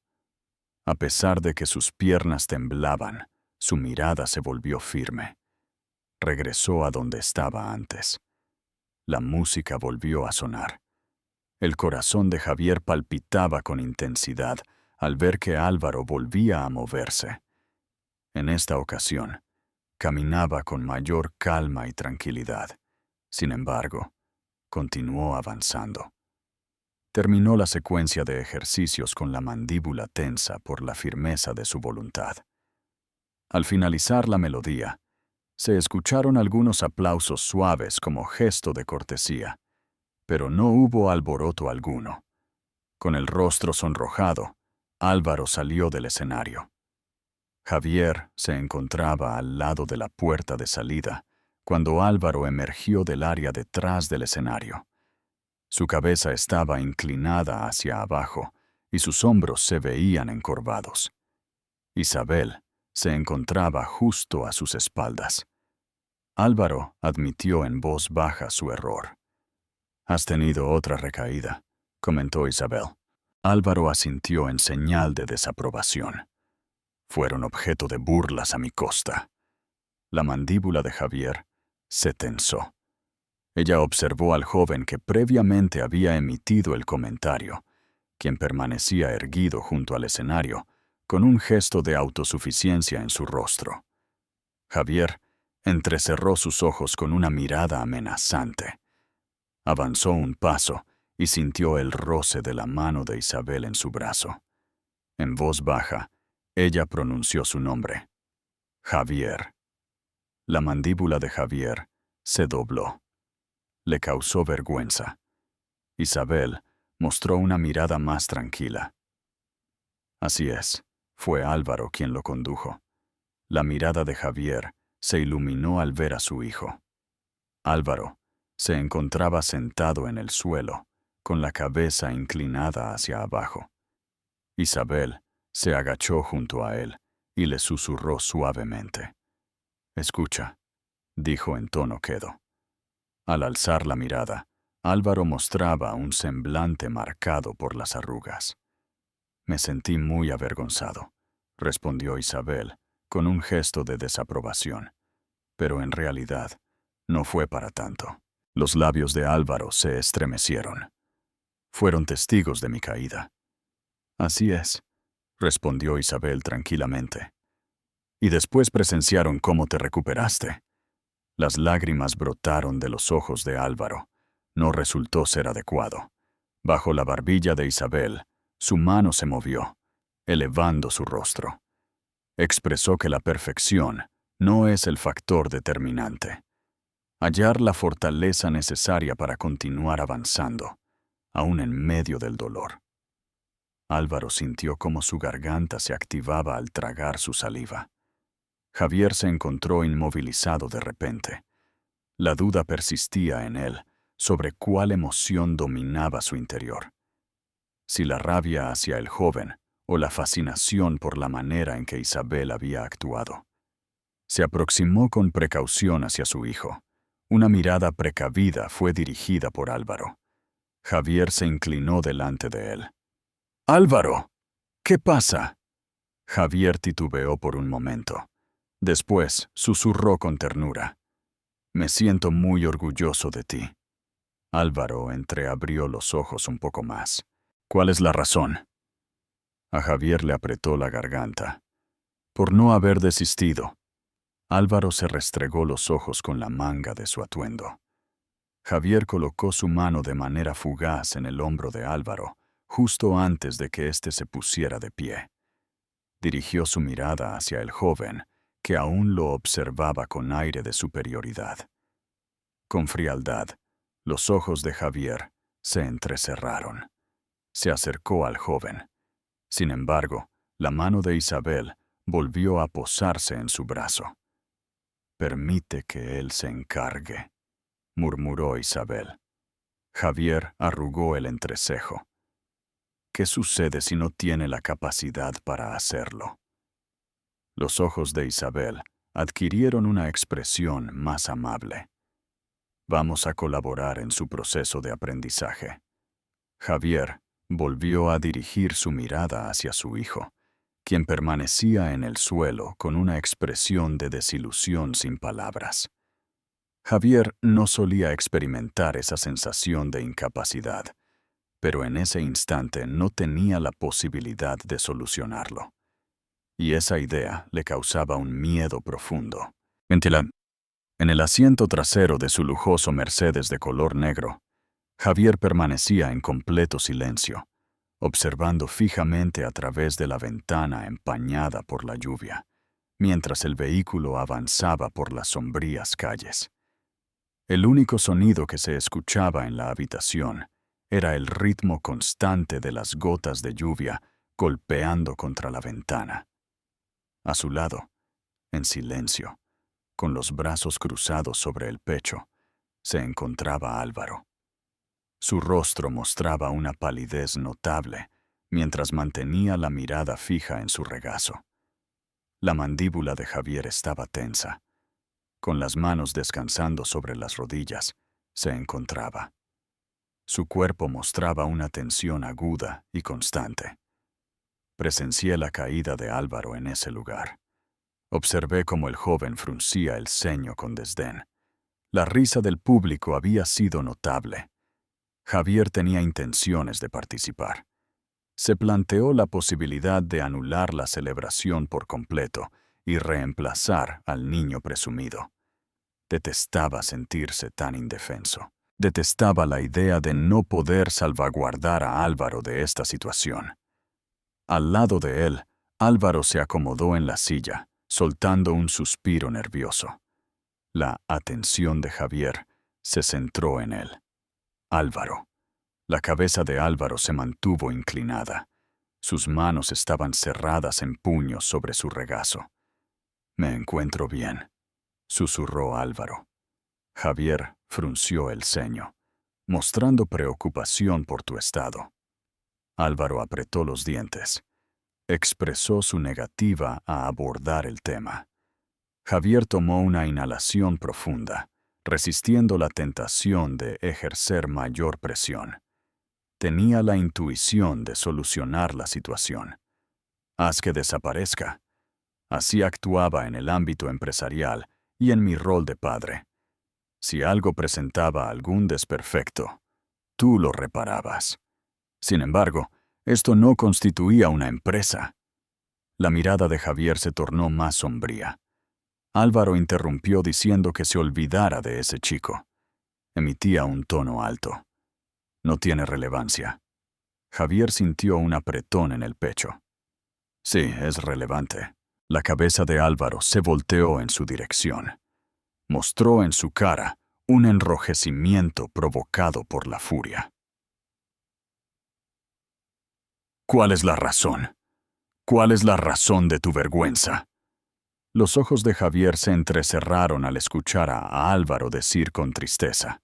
A pesar de que sus piernas temblaban, su mirada se volvió firme. Regresó a donde estaba antes. La música volvió a sonar. El corazón de Javier palpitaba con intensidad al ver que Álvaro volvía a moverse. En esta ocasión, caminaba con mayor calma y tranquilidad. Sin embargo, continuó avanzando. Terminó la secuencia de ejercicios con la mandíbula tensa por la firmeza de su voluntad. Al finalizar la melodía, se escucharon algunos aplausos suaves como gesto de cortesía, pero no hubo alboroto alguno. Con el rostro sonrojado, Álvaro salió del escenario. Javier se encontraba al lado de la puerta de salida cuando Álvaro emergió del área detrás del escenario. Su cabeza estaba inclinada hacia abajo y sus hombros se veían encorvados. Isabel se encontraba justo a sus espaldas. Álvaro admitió en voz baja su error. «Has tenido otra recaída», comentó Isabel. Álvaro asintió en señal de desaprobación. «Fueron objeto de burlas a mi costa». La mandíbula de Javier se tensó. Ella observó al joven que previamente había emitido el comentario, quien permanecía erguido junto al escenario, con un gesto de autosuficiencia en su rostro. Javier entrecerró sus ojos con una mirada amenazante. Avanzó un paso y sintió el roce de la mano de Isabel en su brazo. En voz baja, ella pronunció su nombre. Javier. La mandíbula de Javier se dobló. Le causó vergüenza. Isabel mostró una mirada más tranquila. Así es, fue Álvaro quien lo condujo. La mirada de Javier se iluminó al ver a su hijo. Álvaro se encontraba sentado en el suelo, con la cabeza inclinada hacia abajo. Isabel se agachó junto a él y le susurró suavemente. «Escucha», dijo en tono quedo. Al alzar la mirada, Álvaro mostraba un semblante marcado por las arrugas. Me sentí muy avergonzado, respondió Isabel, con un gesto de desaprobación. Pero en realidad, no fue para tanto. Los labios de Álvaro se estremecieron. Fueron testigos de mi caída. Así es, respondió Isabel tranquilamente. Y después presenciaron cómo te recuperaste. Las lágrimas brotaron de los ojos de Álvaro. No resultó ser adecuado. Bajo la barbilla de Isabel, su mano se movió, elevando su rostro. Expresó que la perfección no es el factor determinante. Hallar la fortaleza necesaria para continuar avanzando, aún en medio del dolor. Álvaro sintió cómo su garganta se activaba al tragar su saliva. Javier se encontró inmovilizado de repente. La duda persistía en él sobre cuál emoción dominaba su interior. Si la rabia hacia el joven o la fascinación por la manera en que Isabel había actuado. Se aproximó con precaución hacia su hijo. Una mirada precavida fue dirigida por Álvaro. Javier se inclinó delante de él. «¡Álvaro! ¿Qué pasa?» Javier titubeó por un momento. Después susurró con ternura. «Me siento muy orgulloso de ti». Álvaro entreabrió los ojos un poco más. «¿Cuál es la razón?» A Javier le apretó la garganta. «Por no haber desistido». Álvaro se restregó los ojos con la manga de su atuendo. Javier colocó su mano de manera fugaz en el hombro de Álvaro, justo antes de que éste se pusiera de pie. Dirigió su mirada hacia el joven, que aún lo observaba con aire de superioridad. Con frialdad, los ojos de Javier se entrecerraron. Se acercó al joven. Sin embargo, la mano de Isabel volvió a posarse en su brazo. «Permite que él se encargue», murmuró Isabel. Javier arrugó el entrecejo. «¿Qué sucede si no tiene la capacidad para hacerlo?» Los ojos de Isabel adquirieron una expresión más amable. «Vamos a colaborar en su proceso de aprendizaje». Javier volvió a dirigir su mirada hacia su hijo, quien permanecía en el suelo con una expresión de desilusión sin palabras. Javier no solía experimentar esa sensación de incapacidad, pero en ese instante no tenía la posibilidad de solucionarlo. Y esa idea le causaba un miedo profundo. En el asiento trasero de su lujoso Mercedes de color negro, Javier permanecía en completo silencio, observando fijamente a través de la ventana empañada por la lluvia, mientras el vehículo avanzaba por las sombrías calles. El único sonido que se escuchaba en la habitación era el ritmo constante de las gotas de lluvia golpeando contra la ventana. A su lado, en silencio, con los brazos cruzados sobre el pecho, se encontraba Álvaro. Su rostro mostraba una palidez notable mientras mantenía la mirada fija en su regazo. La mandíbula de Javier estaba tensa. Con las manos descansando sobre las rodillas, se encontraba. Su cuerpo mostraba una tensión aguda y constante. Presencié la caída de Álvaro en ese lugar. Observé cómo el joven fruncía el ceño con desdén. La risa del público había sido notable. Javier tenía intenciones de participar. Se planteó la posibilidad de anular la celebración por completo y reemplazar al niño presumido. Detestaba sentirse tan indefenso. Detestaba la idea de no poder salvaguardar a Álvaro de esta situación. Al lado de él, Álvaro se acomodó en la silla, soltando un suspiro nervioso. La atención de Javier se centró en él. Álvaro. La cabeza de Álvaro se mantuvo inclinada. Sus manos estaban cerradas en puños sobre su regazo. «Me encuentro bien», susurró Álvaro. Javier frunció el ceño, mostrando preocupación por tu estado. Álvaro apretó los dientes. Expresó su negativa a abordar el tema. Javier tomó una inhalación profunda, resistiendo la tentación de ejercer mayor presión. Tenía la intuición de solucionar la situación. Haz que desaparezca. Así actuaba en el ámbito empresarial y en mi rol de padre. Si algo presentaba algún desperfecto, tú lo reparabas. Sin embargo, esto no constituía una empresa. La mirada de Javier se tornó más sombría. Álvaro interrumpió diciendo que se olvidara de ese chico. Emitía un tono alto. No tiene relevancia. Javier sintió un apretón en el pecho. Sí, es relevante. La cabeza de Álvaro se volteó en su dirección. Mostró en su cara un enrojecimiento provocado por la furia. ¿Cuál es la razón? ¿Cuál es la razón de tu vergüenza? Los ojos de Javier se entrecerraron al escuchar a Álvaro decir con tristeza.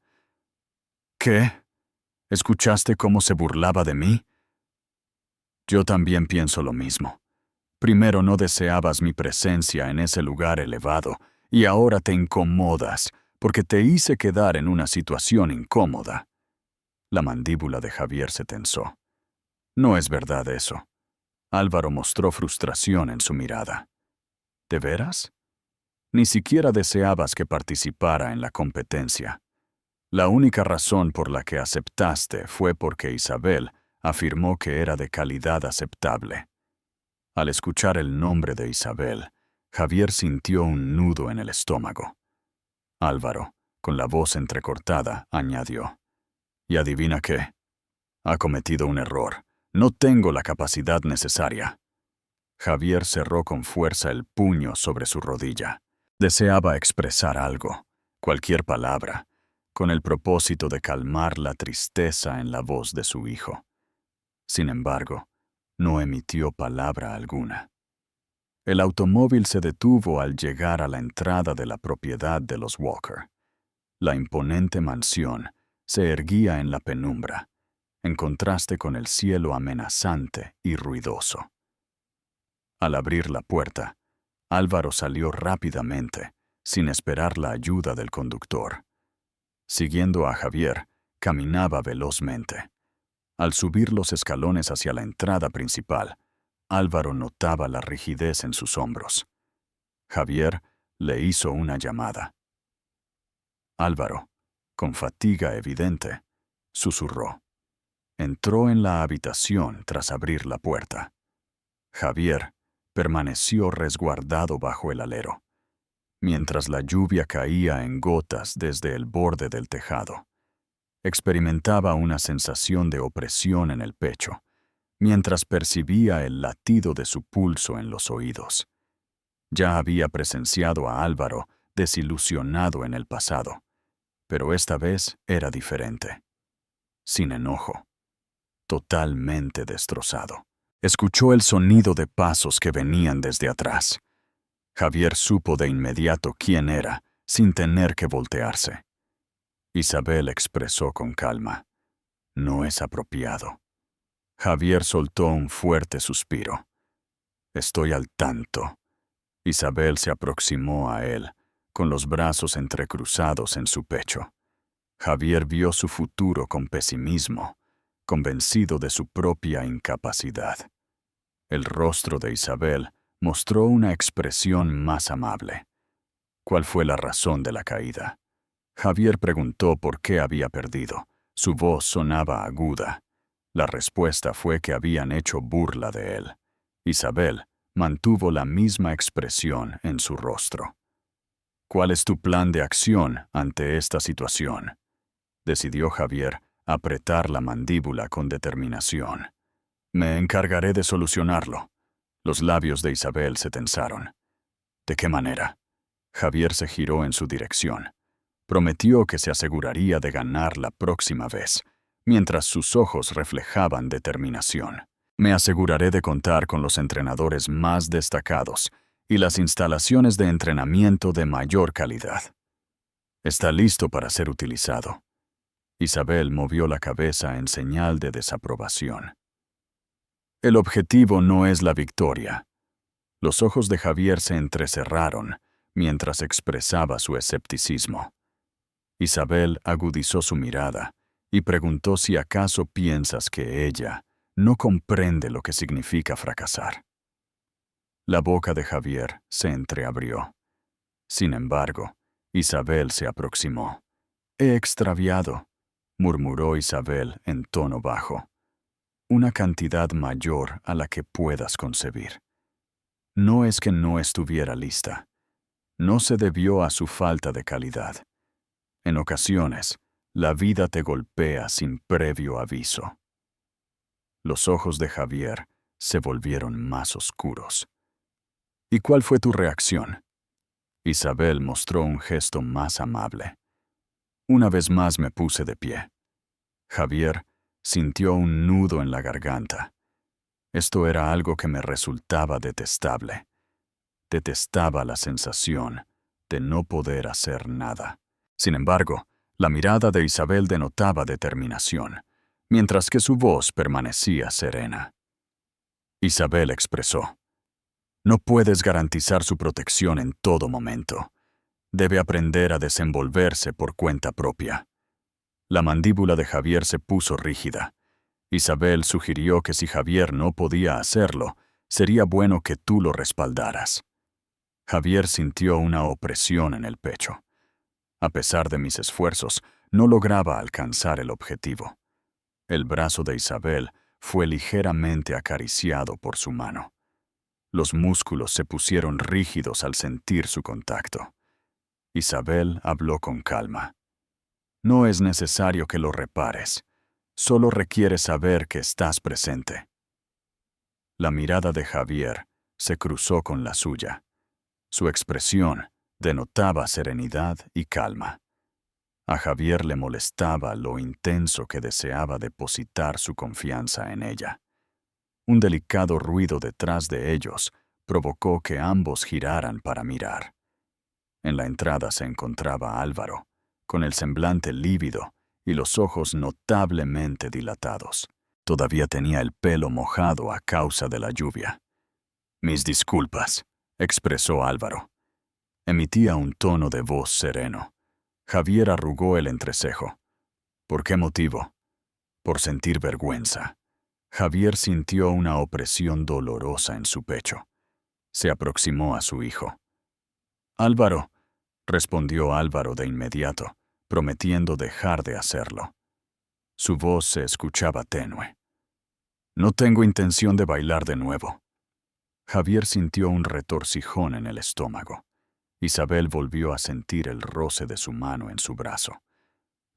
¿Qué? ¿Escuchaste cómo se burlaba de mí? Yo también pienso lo mismo. Primero no deseabas mi presencia en ese lugar elevado, y ahora te incomodas, porque te hice quedar en una situación incómoda. La mandíbula de Javier se tensó. No es verdad eso. Álvaro mostró frustración en su mirada. ¿De veras? Ni siquiera deseabas que participara en la competencia. La única razón por la que aceptaste fue porque Isabel afirmó que era de calidad aceptable. Al escuchar el nombre de Isabel, Javier sintió un nudo en el estómago. Álvaro, con la voz entrecortada, añadió. ¿Y adivina qué? Ha cometido un error. No tengo la capacidad necesaria. Javier cerró con fuerza el puño sobre su rodilla. Deseaba expresar algo, cualquier palabra, con el propósito de calmar la tristeza en la voz de su hijo. Sin embargo, no emitió palabra alguna. El automóvil se detuvo al llegar a la entrada de la propiedad de los Walker. La imponente mansión se erguía en la penumbra, en contraste con el cielo amenazante y ruidoso. Al abrir la puerta, Álvaro salió rápidamente, sin esperar la ayuda del conductor. Siguiendo a Javier, caminaba velozmente. Al subir los escalones hacia la entrada principal, Álvaro notaba la rigidez en sus hombros. Javier le hizo una llamada. Álvaro, con fatiga evidente, susurró. Entró en la habitación tras abrir la puerta. Javier permaneció resguardado bajo el alero, mientras la lluvia caía en gotas desde el borde del tejado. Experimentaba una sensación de opresión en el pecho, mientras percibía el latido de su pulso en los oídos. Ya había presenciado a Álvaro desilusionado en el pasado, pero esta vez era diferente. Sin enojo, totalmente destrozado. Escuchó el sonido de pasos que venían desde atrás. Javier supo de inmediato quién era, sin tener que voltearse. Isabel expresó con calma. No es apropiado. Javier soltó un fuerte suspiro. Estoy al tanto. Isabel se aproximó a él, con los brazos entrecruzados en su pecho. Javier vio su futuro con pesimismo, convencido de su propia incapacidad. El rostro de Isabel mostró una expresión más amable. ¿Cuál fue la razón de la caída? Javier preguntó por qué había perdido. Su voz sonaba aguda. La respuesta fue que habían hecho burla de él. Isabel mantuvo la misma expresión en su rostro. ¿Cuál es tu plan de acción ante esta situación? Decidió Javier apretar la mandíbula con determinación. Me encargaré de solucionarlo. Los labios de Isabel se tensaron. ¿De qué manera? Javier se giró en su dirección. Prometió que se aseguraría de ganar la próxima vez, mientras sus ojos reflejaban determinación. Me aseguraré de contar con los entrenadores más destacados y las instalaciones de entrenamiento de mayor calidad. Está listo para ser utilizado. Isabel movió la cabeza en señal de desaprobación. El objetivo no es la victoria. Los ojos de Javier se entrecerraron mientras expresaba su escepticismo. Isabel agudizó su mirada y preguntó si acaso piensas que ella no comprende lo que significa fracasar. La boca de Javier se entreabrió. Sin embargo, Isabel se aproximó. «He extraviado», murmuró Isabel en tono bajo, «una cantidad mayor a la que puedas concebir. No es que no estuviera lista. No se debió a su falta de calidad. En ocasiones, la vida te golpea sin previo aviso». Los ojos de Javier se volvieron más oscuros. «¿Y cuál fue tu reacción?». Isabel mostró un gesto más amable. «Una vez más me puse de pie». Javier sintió un nudo en la garganta. Esto era algo que me resultaba detestable. Detestaba la sensación de no poder hacer nada. Sin embargo, la mirada de Isabel denotaba determinación, mientras que su voz permanecía serena. Isabel expresó: «No puedes garantizar su protección en todo momento. Debe aprender a desenvolverse por cuenta propia». La mandíbula de Javier se puso rígida. Isabel sugirió que si Javier no podía hacerlo, sería bueno que tú lo respaldaras. Javier sintió una opresión en el pecho. A pesar de mis esfuerzos, no lograba alcanzar el objetivo. El brazo de Isabel fue ligeramente acariciado por su mano. Los músculos se pusieron rígidos al sentir su contacto. Isabel habló con calma. «No es necesario que lo repares. Solo requiere saber que estás presente». La mirada de Javier se cruzó con la suya. Su expresión denotaba serenidad y calma. A Javier le molestaba lo intenso que deseaba depositar su confianza en ella. Un delicado ruido detrás de ellos provocó que ambos giraran para mirar. En la entrada se encontraba Álvaro, con el semblante lívido y los ojos notablemente dilatados. Todavía tenía el pelo mojado a causa de la lluvia. «Mis disculpas», expresó Álvaro. Emitía un tono de voz sereno. Javier arrugó el entrecejo. «¿Por qué motivo?». «Por sentir vergüenza». Javier sintió una opresión dolorosa en su pecho. Se aproximó a su hijo. «Álvaro», respondió Álvaro de inmediato, prometiendo dejar de hacerlo. Su voz se escuchaba tenue. «No tengo intención de bailar de nuevo». Javier sintió un retorcijón en el estómago. Isabel volvió a sentir el roce de su mano en su brazo.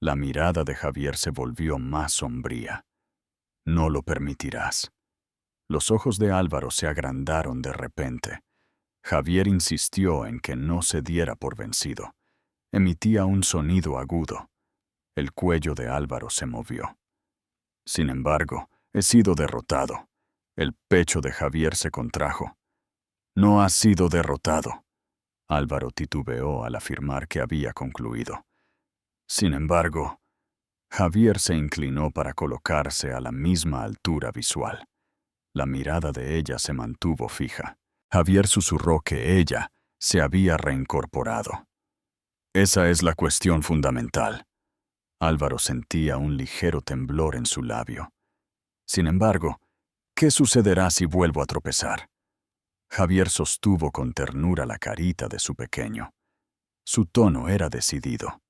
La mirada de Javier se volvió más sombría. «No lo permitirás». Los ojos de Álvaro se agrandaron de repente. Javier insistió en que no se diera por vencido. Emitía un sonido agudo. El cuello de Álvaro se movió. «Sin embargo, he sido derrotado». El pecho de Javier se contrajo. «No has sido derrotado». Álvaro titubeó al afirmar que había concluido. Sin embargo, Javier se inclinó para colocarse a la misma altura visual. La mirada de ella se mantuvo fija. Javier susurró que ella se había reincorporado. «Esa es la cuestión fundamental». Álvaro sentía un ligero temblor en su labio. «Sin embargo, ¿qué sucederá si vuelvo a tropezar?». Javier sostuvo con ternura la carita de su pequeño. Su tono era decidido.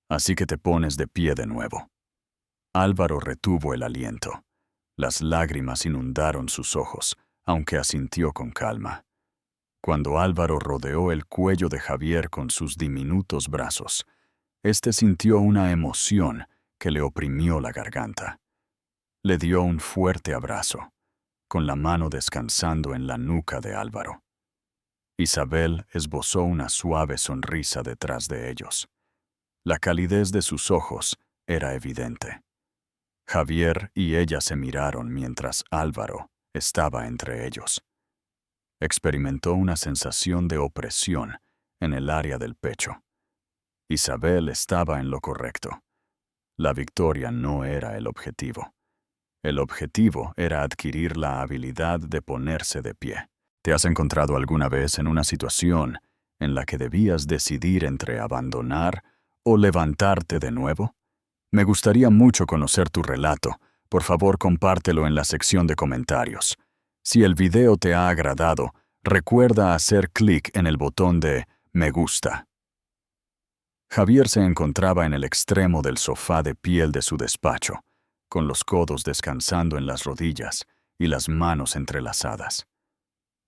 «Así que te pones de pie de nuevo». Álvaro retuvo el aliento. Las lágrimas inundaron sus ojos, aunque asintió con calma. Cuando Álvaro rodeó el cuello de Javier con sus diminutos brazos, éste sintió una emoción que le oprimió la garganta. Le dio un fuerte abrazo, con la mano descansando en la nuca de Álvaro. Isabel esbozó una suave sonrisa detrás de ellos. La calidez de sus ojos era evidente. Javier y ella se miraron mientras Álvaro estaba entre ellos. Experimentó una sensación de opresión en el área del pecho. Isabel estaba en lo correcto. La victoria no era el objetivo. El objetivo era adquirir la habilidad de ponerse de pie. ¿Te has encontrado alguna vez en una situación en la que debías decidir entre abandonar o levantarte de nuevo? Me gustaría mucho conocer tu relato. Por favor, compártelo en la sección de comentarios. Si el video te ha agradado, recuerda hacer clic en el botón de me gusta. Javier se encontraba en el extremo del sofá de piel de su despacho, con los codos descansando en las rodillas y las manos entrelazadas.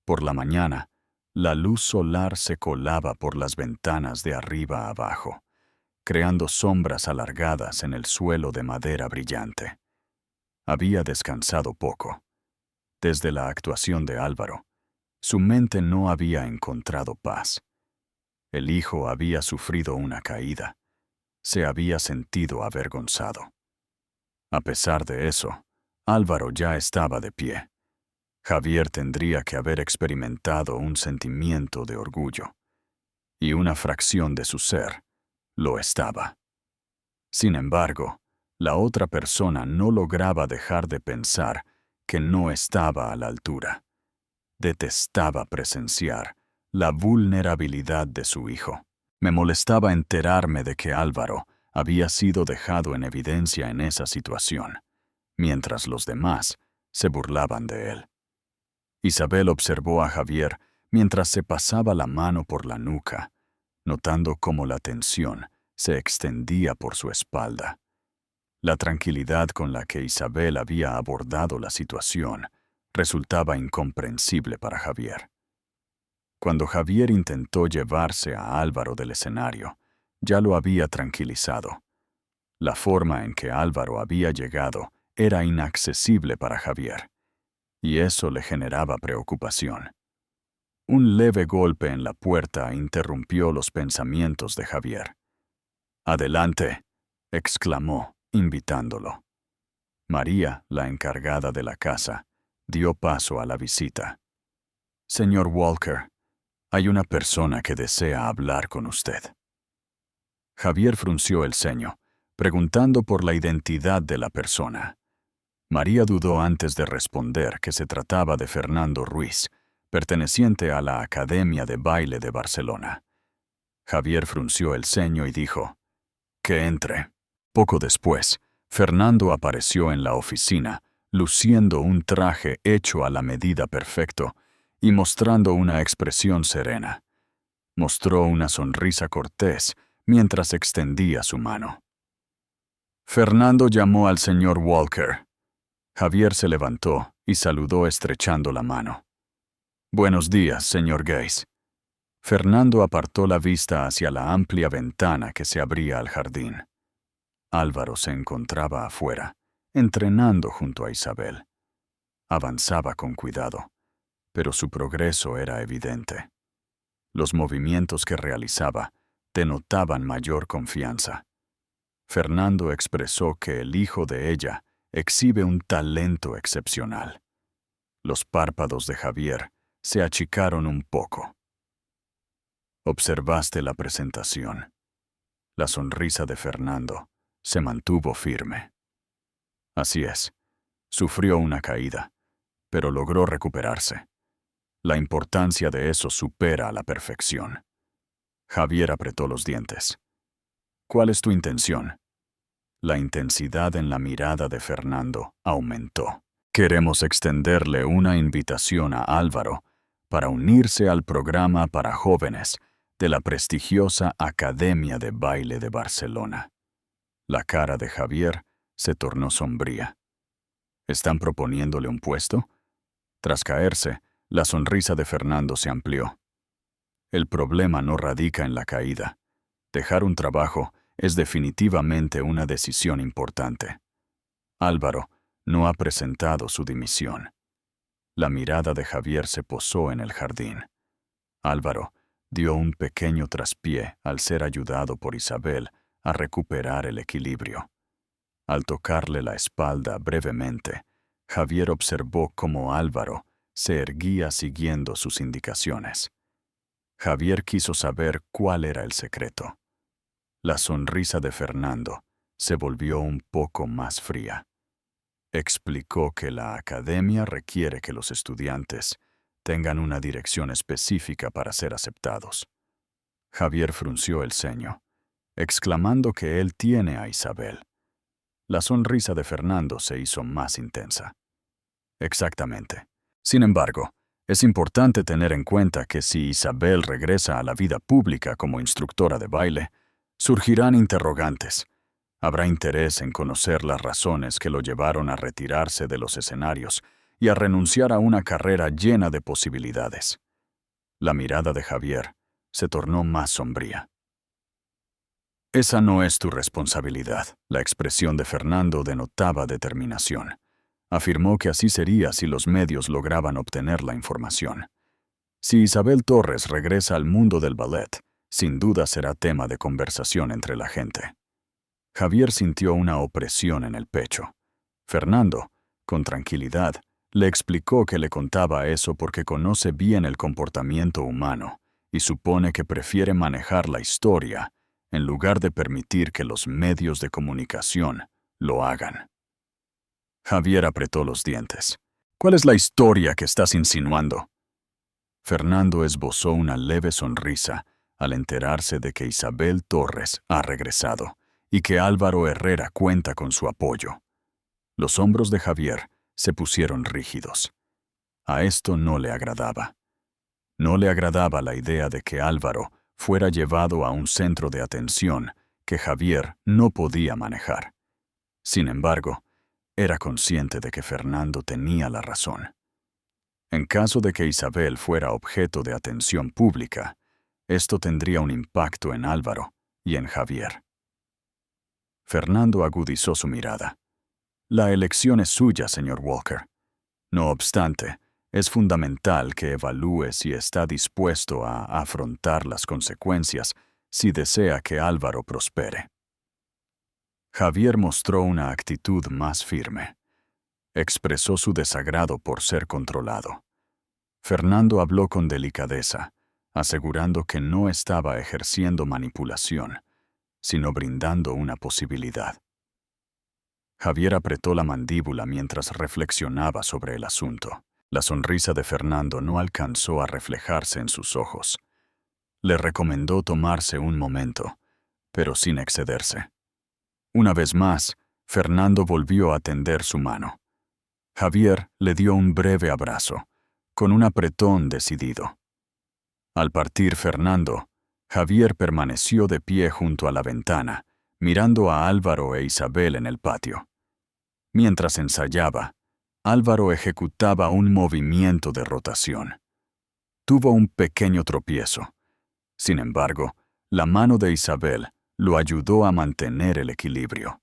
Por la mañana, la luz solar se colaba por las ventanas de arriba a abajo, creando sombras alargadas en el suelo de madera brillante. Había descansado poco. Desde la actuación de Álvaro, su mente no había encontrado paz. El hijo había sufrido una caída. Se había sentido avergonzado. A pesar de eso, Álvaro ya estaba de pie. Javier tendría que haber experimentado un sentimiento de orgullo, y una fracción de su ser lo estaba. Sin embargo, la otra persona no lograba dejar de pensar que no estaba a la altura. Detestaba presenciar la vulnerabilidad de su hijo. Me molestaba enterarme de que Álvaro había sido dejado en evidencia en esa situación, mientras los demás se burlaban de él. Isabel observó a Javier mientras se pasaba la mano por la nuca, notando cómo la tensión se extendía por su espalda. La tranquilidad con la que Isabel había abordado la situación resultaba incomprensible para Javier. Cuando Javier intentó llevarse a Álvaro del escenario, ya lo había tranquilizado. La forma en que Álvaro había llegado era inaccesible para Javier, y eso le generaba preocupación. Un leve golpe en la puerta interrumpió los pensamientos de Javier. «Adelante», exclamó, invitándolo. María, la encargada de la casa, dio paso a la visita. «Señor Walker, hay una persona que desea hablar con usted». Javier frunció el ceño, preguntando por la identidad de la persona. María dudó antes de responder que se trataba de Fernando Ruiz, perteneciente a la Academia de Baile de Barcelona. Javier frunció el ceño y dijo, «Que entre». Poco después, Fernando apareció en la oficina, luciendo un traje hecho a la medida perfecto y mostrando una expresión serena. Mostró una sonrisa cortés mientras extendía su mano. Fernando llamó al señor Walker. Javier se levantó y saludó estrechando la mano. «Buenos días, señor Gaze». Fernando apartó la vista hacia la amplia ventana que se abría al jardín. Álvaro se encontraba afuera, entrenando junto a Isabel. Avanzaba con cuidado, pero su progreso era evidente. Los movimientos que realizaba denotaban mayor confianza. Fernando expresó que el hijo de ella exhibe un talento excepcional. Los párpados de Javier se achicaron un poco. Observaste la presentación. La sonrisa de Fernando se mantuvo firme. Así es, sufrió una caída, pero logró recuperarse. La importancia de eso supera a la perfección. Javier apretó los dientes. ¿Cuál es tu intención? La intensidad en la mirada de Fernando aumentó. Queremos extenderle una invitación a Álvaro para unirse al programa para jóvenes de la prestigiosa Academia de Baile de Barcelona. La cara de Javier se tornó sombría. ¿Están proponiéndole un puesto? Tras caerse, la sonrisa de Fernando se amplió. El problema no radica en la caída. Dejar un trabajo es definitivamente una decisión importante. Álvaro no ha presentado su dimisión. La mirada de Javier se posó en el jardín. Álvaro dio un pequeño traspié al ser ayudado por Isabel a recuperar el equilibrio. Al tocarle la espalda brevemente, Javier observó cómo Álvaro se erguía siguiendo sus indicaciones. Javier quiso saber cuál era el secreto. La sonrisa de Fernando se volvió un poco más fría. Explicó que la academia requiere que los estudiantes tengan una dirección específica para ser aceptados. Javier frunció el ceño. exclamando que él tiene a Isabel. La sonrisa de Fernando se hizo más intensa. Exactamente. Sin embargo, es importante tener en cuenta que si Isabel regresa a la vida pública como instructora de baile, surgirán interrogantes. Habrá interés en conocer las razones que lo llevaron a retirarse de los escenarios y a renunciar a una carrera llena de posibilidades. La mirada de Javier se tornó más sombría. Esa no es tu responsabilidad. La expresión de Fernando denotaba determinación. Afirmó que así sería si los medios lograban obtener la información. Si Isabel Torres regresa al mundo del ballet, sin duda será tema de conversación entre la gente. Javier sintió una opresión en el pecho. Fernando, con tranquilidad, le explicó que le contaba eso porque conoce bien el comportamiento humano y supone que prefiere manejar la historia en lugar de permitir que los medios de comunicación lo hagan. Javier apretó los dientes. ¿Cuál es la historia que estás insinuando? Fernando esbozó una leve sonrisa al enterarse de que Isabel Torres ha regresado y que Álvaro Herrera cuenta con su apoyo. Los hombros de Javier se pusieron rígidos. A esto no le agradaba. No le agradaba la idea de que Álvaro fuera llevado a un centro de atención que Javier no podía manejar. Sin embargo, era consciente de que Fernando tenía la razón. En caso de que Isabel fuera objeto de atención pública, esto tendría un impacto en Álvaro y en Javier. Fernando agudizó su mirada. La elección es suya, señor Walker. No obstante, es fundamental que evalúe si está dispuesto a afrontar las consecuencias si desea que Álvaro prospere. Javier mostró una actitud más firme. Expresó su desagrado por ser controlado. Fernando habló con delicadeza, asegurando que no estaba ejerciendo manipulación, sino brindando una posibilidad. Javier apretó la mandíbula mientras reflexionaba sobre el asunto. La sonrisa de Fernando no alcanzó a reflejarse en sus ojos. Le recomendó tomarse un momento, pero sin excederse. Una vez más, Fernando volvió a tender su mano. Javier le dio un breve abrazo, con un apretón decidido. Al partir Fernando, Javier permaneció de pie junto a la ventana, mirando a Álvaro e Isabel en el patio. Mientras ensayaba, Álvaro ejecutaba un movimiento de rotación. Tuvo un pequeño tropiezo. Sin embargo, la mano de Isabel lo ayudó a mantener el equilibrio.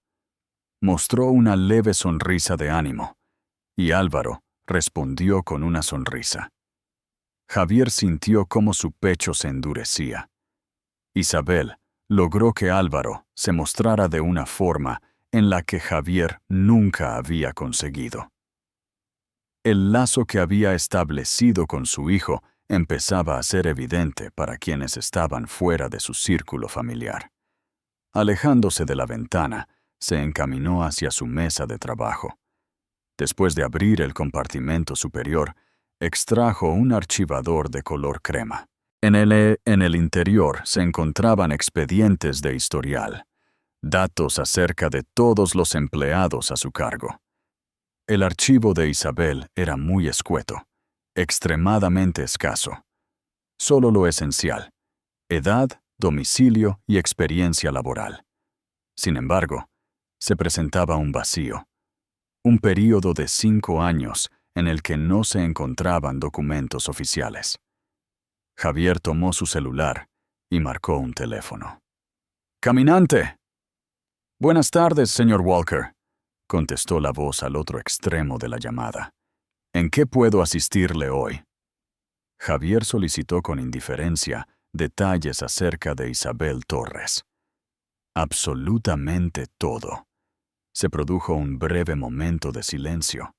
Mostró una leve sonrisa de ánimo, y Álvaro respondió con una sonrisa. Javier sintió cómo su pecho se endurecía. Isabel logró que Álvaro se mostrara de una forma en la que Javier nunca había conseguido. El lazo que había establecido con su hijo empezaba a ser evidente para quienes estaban fuera de su círculo familiar. Alejándose de la ventana, se encaminó hacia su mesa de trabajo. Después de abrir el compartimento superior, extrajo un archivador de color crema. En el interior se encontraban expedientes de historial, datos acerca de todos los empleados a su cargo. El archivo de Isabel era muy escueto, extremadamente escaso. Solo lo esencial: edad, domicilio y experiencia laboral. Sin embargo, se presentaba un vacío. Un período de 5 años en el que no se encontraban documentos oficiales. Javier tomó su celular y marcó un teléfono. ¡Caminante! Buenas tardes, señor Walker, contestó la voz al otro extremo de la llamada. ¿En qué puedo asistirle hoy? Javier solicitó con indiferencia detalles acerca de Isabel Torres. Absolutamente todo. Se produjo un breve momento de silencio.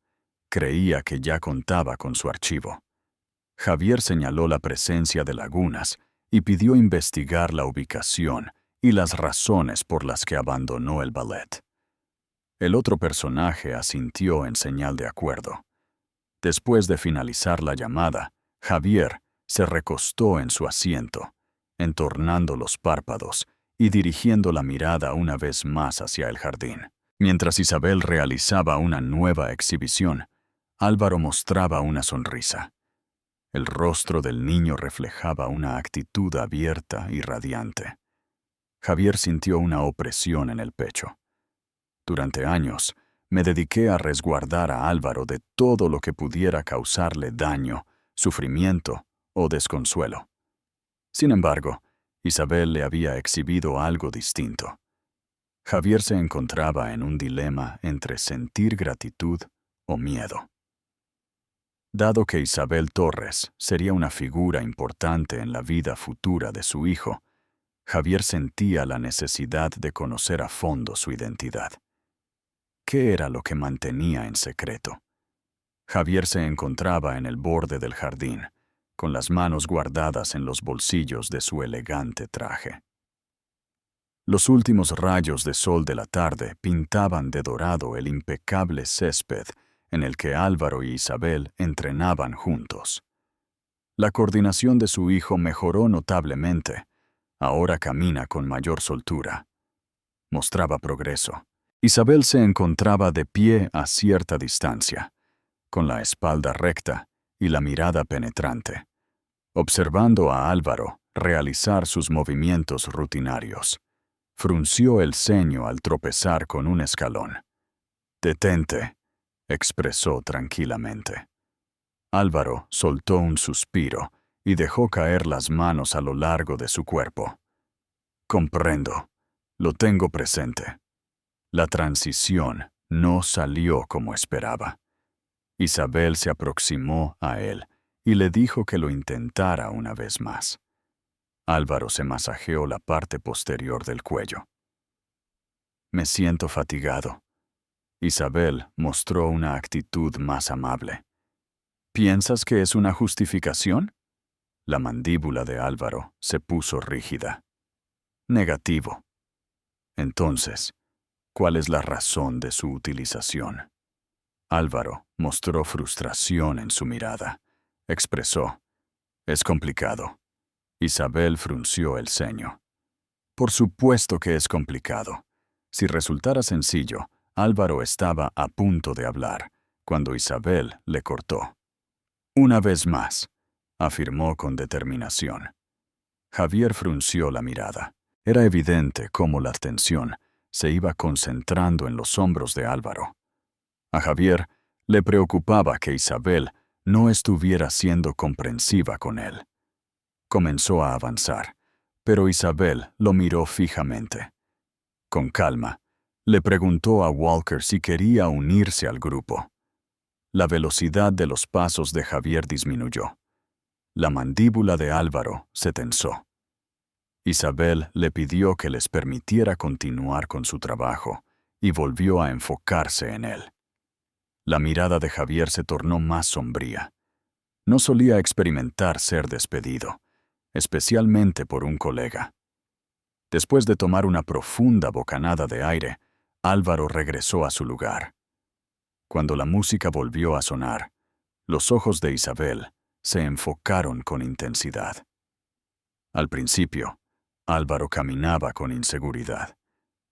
Creía que ya contaba con su archivo. Javier señaló la presencia de lagunas y pidió investigar la ubicación y las razones por las que abandonó el ballet. El otro personaje asintió en señal de acuerdo. Después de finalizar la llamada, Javier se recostó en su asiento, entornando los párpados y dirigiendo la mirada una vez más hacia el jardín. Mientras Isabel realizaba una nueva exhibición, Álvaro mostraba una sonrisa. El rostro del niño reflejaba una actitud abierta y radiante. Javier sintió una opresión en el pecho. Durante años, me dediqué a resguardar a Álvaro de todo lo que pudiera causarle daño, sufrimiento o desconsuelo. Sin embargo, Isabel le había exhibido algo distinto. Javier se encontraba en un dilema entre sentir gratitud o miedo. Dado que Isabel Torres sería una figura importante en la vida futura de su hijo, Javier sentía la necesidad de conocer a fondo su identidad. ¿Qué era lo que mantenía en secreto? Javier se encontraba en el borde del jardín, con las manos guardadas en los bolsillos de su elegante traje. Los últimos rayos de sol de la tarde pintaban de dorado el impecable césped en el que Álvaro y Isabel entrenaban juntos. La coordinación de su hijo mejoró notablemente. Ahora camina con mayor soltura. Mostraba progreso. Isabel se encontraba de pie a cierta distancia, con la espalda recta y la mirada penetrante, observando a Álvaro realizar sus movimientos rutinarios. Frunció el ceño al tropezar con un escalón. «Detente», expresó tranquilamente. Álvaro soltó un suspiro y dejó caer las manos a lo largo de su cuerpo. «Comprendo. Lo tengo presente». La transición no salió como esperaba. Isabel se aproximó a él y le dijo que lo intentara una vez más. Álvaro se masajeó la parte posterior del cuello. «Me siento fatigado». Isabel mostró una actitud más amable. «¿Piensas que es una justificación?» La mandíbula de Álvaro se puso rígida. «Negativo». «Entonces, ¿cuál es la razón de su utilización?» Álvaro mostró frustración en su mirada. Expresó: «Es complicado». Isabel frunció el ceño. «Por supuesto que es complicado». Si resultara sencillo, Álvaro estaba a punto de hablar, cuando Isabel le cortó. «Una vez más», afirmó con determinación. Javier frunció la mirada. Era evidente cómo la tensión se iba concentrando en los hombros de Álvaro. A Javier le preocupaba que Isabel no estuviera siendo comprensiva con él. Comenzó a avanzar, pero Isabel lo miró fijamente. Con calma, le preguntó a Walker si quería unirse al grupo. La velocidad de los pasos de Javier disminuyó. La mandíbula de Álvaro se tensó. Isabel le pidió que les permitiera continuar con su trabajo y volvió a enfocarse en él. La mirada de Javier se tornó más sombría. No solía experimentar ser despedido, especialmente por un colega. Después de tomar una profunda bocanada de aire, Álvaro regresó a su lugar. Cuando la música volvió a sonar, los ojos de Isabel se enfocaron con intensidad. Al principio, Álvaro caminaba con inseguridad,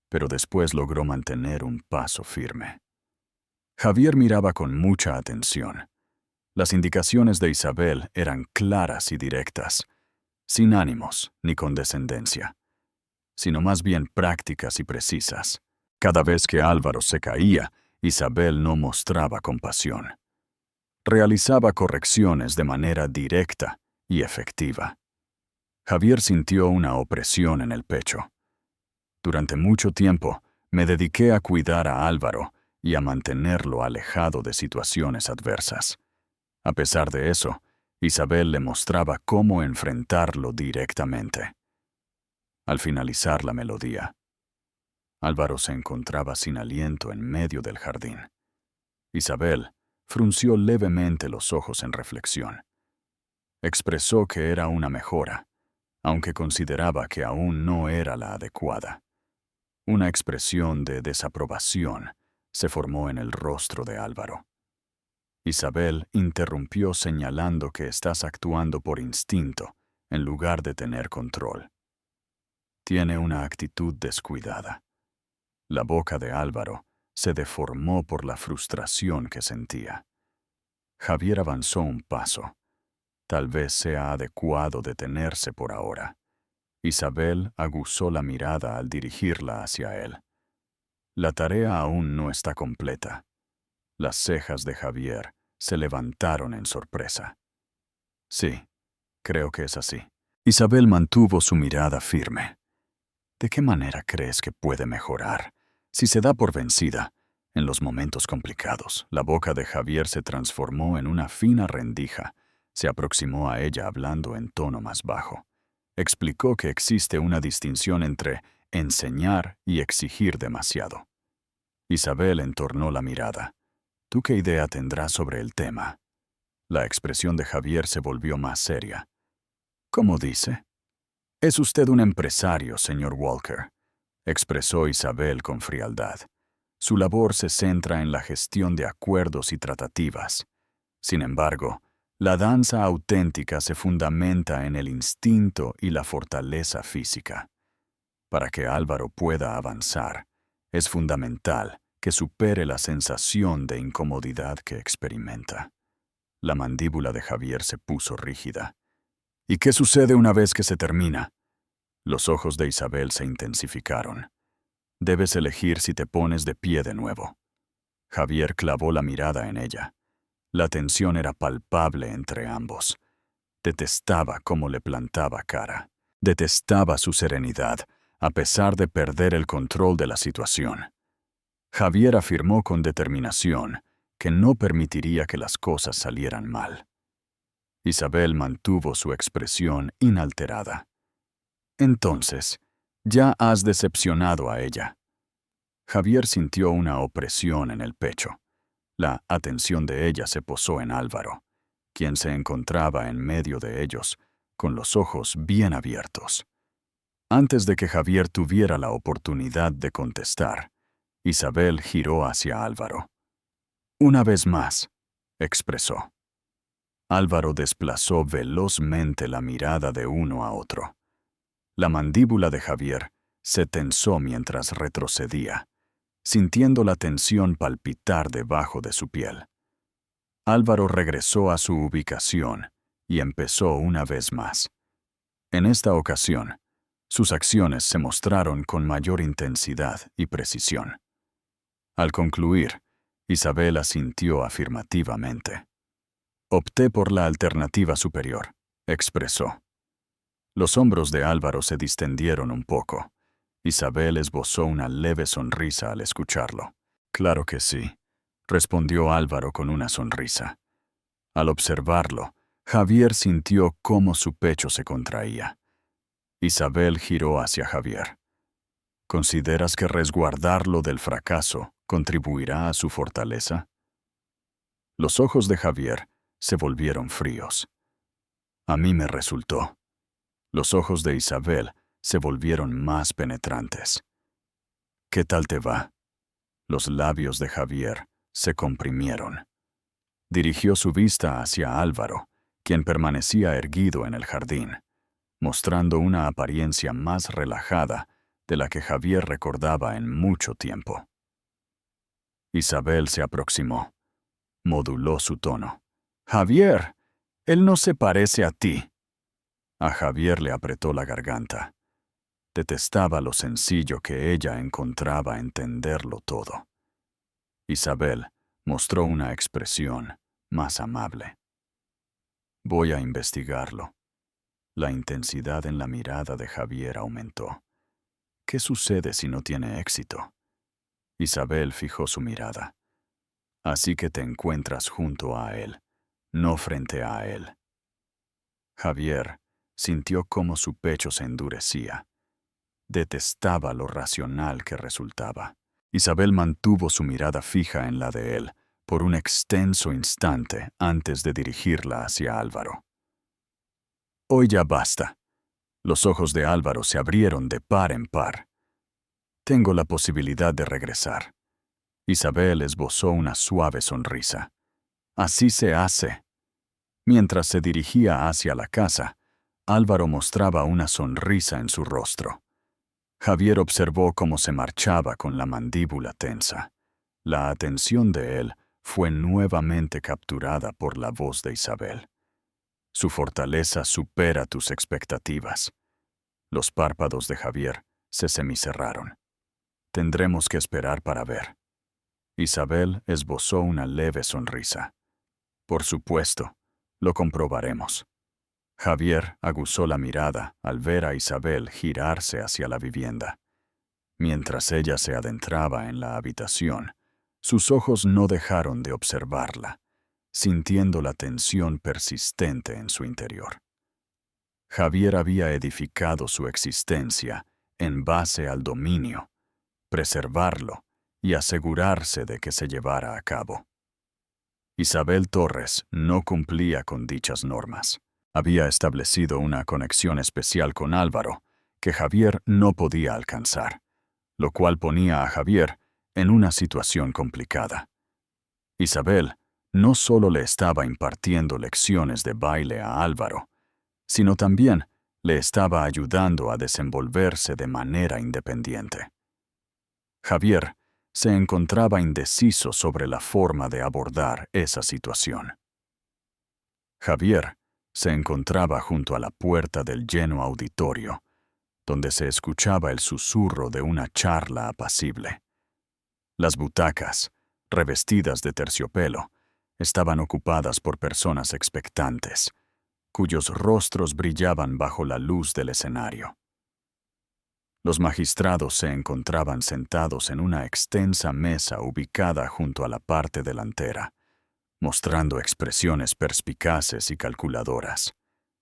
pero después logró mantener un paso firme. Javier miraba con mucha atención. Las indicaciones de Isabel eran claras y directas, sin ánimos ni condescendencia, sino más bien prácticas y precisas. Cada vez que Álvaro se caía, Isabel no mostraba compasión. Realizaba correcciones de manera directa y efectiva. Javier sintió una opresión en el pecho. Durante mucho tiempo, me dediqué a cuidar a Álvaro y a mantenerlo alejado de situaciones adversas. A pesar de eso, Isabel le mostraba cómo enfrentarlo directamente. Al finalizar la melodía, Álvaro se encontraba sin aliento en medio del jardín. Isabel frunció levemente los ojos en reflexión. Expresó que era una mejora, aunque consideraba que aún no era la adecuada. Una expresión de desaprobación se formó en el rostro de Álvaro. Isabel interrumpió señalando que estás actuando por instinto en lugar de tener control. Tiene una actitud descuidada. La boca de Álvaro se deformó por la frustración que sentía. Javier avanzó un paso. Tal vez sea adecuado detenerse por ahora. Isabel aguzó la mirada al dirigirla hacia él. La tarea aún no está completa. Las cejas de Javier se levantaron en sorpresa. Sí, creo que es así. Isabel mantuvo su mirada firme. ¿De qué manera crees que puede mejorar? Si se da por vencida, en los momentos complicados, la boca de Javier se transformó en una fina rendija. Se aproximó a ella hablando en tono más bajo. Explicó que existe una distinción entre enseñar y exigir demasiado. Isabel entornó la mirada. ¿Tú qué idea tendrás sobre el tema? La expresión de Javier se volvió más seria. ¿Cómo dice? Es usted un empresario, señor Walker, expresó Isabel con frialdad. Su labor se centra en la gestión de acuerdos y tratativas. Sin embargo, la danza auténtica se fundamenta en el instinto y la fortaleza física. Para que Álvaro pueda avanzar, es fundamental que supere la sensación de incomodidad que experimenta. La mandíbula de Javier se puso rígida. ¿Y qué sucede una vez que se termina? Los ojos de Isabel se intensificaron. Debes elegir si te pones de pie de nuevo. Javier clavó la mirada en ella. La tensión era palpable entre ambos. Detestaba cómo le plantaba cara. Detestaba su serenidad, a pesar de perder el control de la situación. Javier afirmó con determinación que no permitiría que las cosas salieran mal. Isabel mantuvo su expresión inalterada. Entonces, ya has decepcionado a ella. Javier sintió una opresión en el pecho. La atención de ella se posó en Álvaro, quien se encontraba en medio de ellos, con los ojos bien abiertos. Antes de que Javier tuviera la oportunidad de contestar, Isabel giró hacia Álvaro. Una vez más, expresó. Álvaro desplazó velozmente la mirada de uno a otro. La mandíbula de Javier se tensó mientras retrocedía, sintiendo la tensión palpitar debajo de su piel. Álvaro regresó a su ubicación y empezó una vez más. En esta ocasión, sus acciones se mostraron con mayor intensidad y precisión. Al concluir, Isabel asintió afirmativamente. Opté por la alternativa superior, expresó. Los hombros de Álvaro se distendieron un poco. Isabel esbozó una leve sonrisa al escucharlo. Claro que sí, respondió Álvaro con una sonrisa. Al observarlo, Javier sintió cómo su pecho se contraía. Isabel giró hacia Javier. ¿Consideras que resguardarlo del fracaso contribuirá a su fortaleza? Los ojos de Javier se volvieron fríos. A mí me resultó. Los ojos de Isabel se volvieron más penetrantes. ¿Qué tal te va? Los labios de Javier se comprimieron. Dirigió su vista hacia Álvaro, quien permanecía erguido en el jardín, mostrando una apariencia más relajada de la que Javier recordaba en mucho tiempo. Isabel se aproximó. Moduló su tono. «Javier, él no se parece a ti». A Javier le apretó la garganta. Detestaba lo sencillo que ella encontraba entenderlo todo. Isabel mostró una expresión más amable. «Voy a investigarlo». La intensidad en la mirada de Javier aumentó. ¿Qué sucede si no tiene éxito? Isabel fijó su mirada. Así que te encuentras junto a él, no frente a él. Javier sintió cómo su pecho se endurecía. Detestaba lo racional que resultaba. Isabel mantuvo su mirada fija en la de él por un extenso instante antes de dirigirla hacia Álvaro. Hoy ya basta. Los ojos de Álvaro se abrieron de par en par. Tengo la posibilidad de regresar. Isabel esbozó una suave sonrisa. Así se hace. Mientras se dirigía hacia la casa, Álvaro mostraba una sonrisa en su rostro. Javier observó cómo se marchaba con la mandíbula tensa. La atención de él fue nuevamente capturada por la voz de Isabel. Su fortaleza supera tus expectativas. Los párpados de Javier se semicerraron. Tendremos que esperar para ver. Isabel esbozó una leve sonrisa. Por supuesto, lo comprobaremos. Javier aguzó la mirada al ver a Isabel girarse hacia la vivienda. Mientras ella se adentraba en la habitación, sus ojos no dejaron de observarla, sintiendo la tensión persistente en su interior. Javier había edificado su existencia en base al dominio, preservarlo y asegurarse de que se llevara a cabo. Isabel Torres no cumplía con dichas normas. Había establecido una conexión especial con Álvaro que Javier no podía alcanzar, lo cual ponía a Javier en una situación complicada. Isabel no solo le estaba impartiendo lecciones de baile a Álvaro, sino también le estaba ayudando a desenvolverse de manera independiente. Javier se encontraba indeciso sobre la forma de abordar esa situación. Javier se encontraba junto a la puerta del lleno auditorio, donde se escuchaba el susurro de una charla apacible. Las butacas, revestidas de terciopelo, estaban ocupadas por personas expectantes, cuyos rostros brillaban bajo la luz del escenario. Los magistrados se encontraban sentados en una extensa mesa ubicada junto a la parte delantera, mostrando expresiones perspicaces y calculadoras.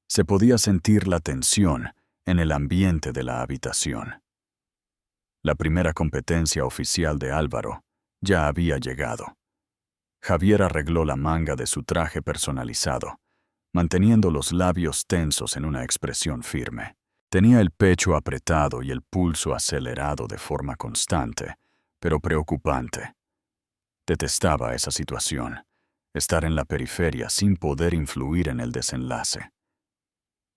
Se podía sentir la tensión en el ambiente de la habitación. La primera competencia oficial de Álvaro ya había llegado. Javier arregló la manga de su traje personalizado, manteniendo los labios tensos en una expresión firme. Tenía el pecho apretado y el pulso acelerado de forma constante, pero preocupante. Detestaba esa situación, estar en la periferia sin poder influir en el desenlace.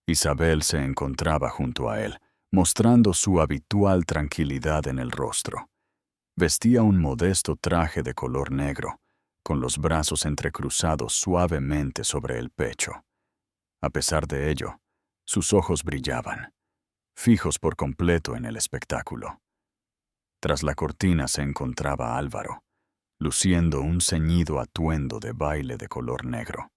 Isabel se encontraba junto a él, mostrando su habitual tranquilidad en el rostro. Vestía un modesto traje de color negro, con los brazos entrecruzados suavemente sobre el pecho. A pesar de ello, sus ojos brillaban, fijos por completo en el espectáculo. Tras la cortina se encontraba Álvaro, luciendo un ceñido atuendo de baile de color negro.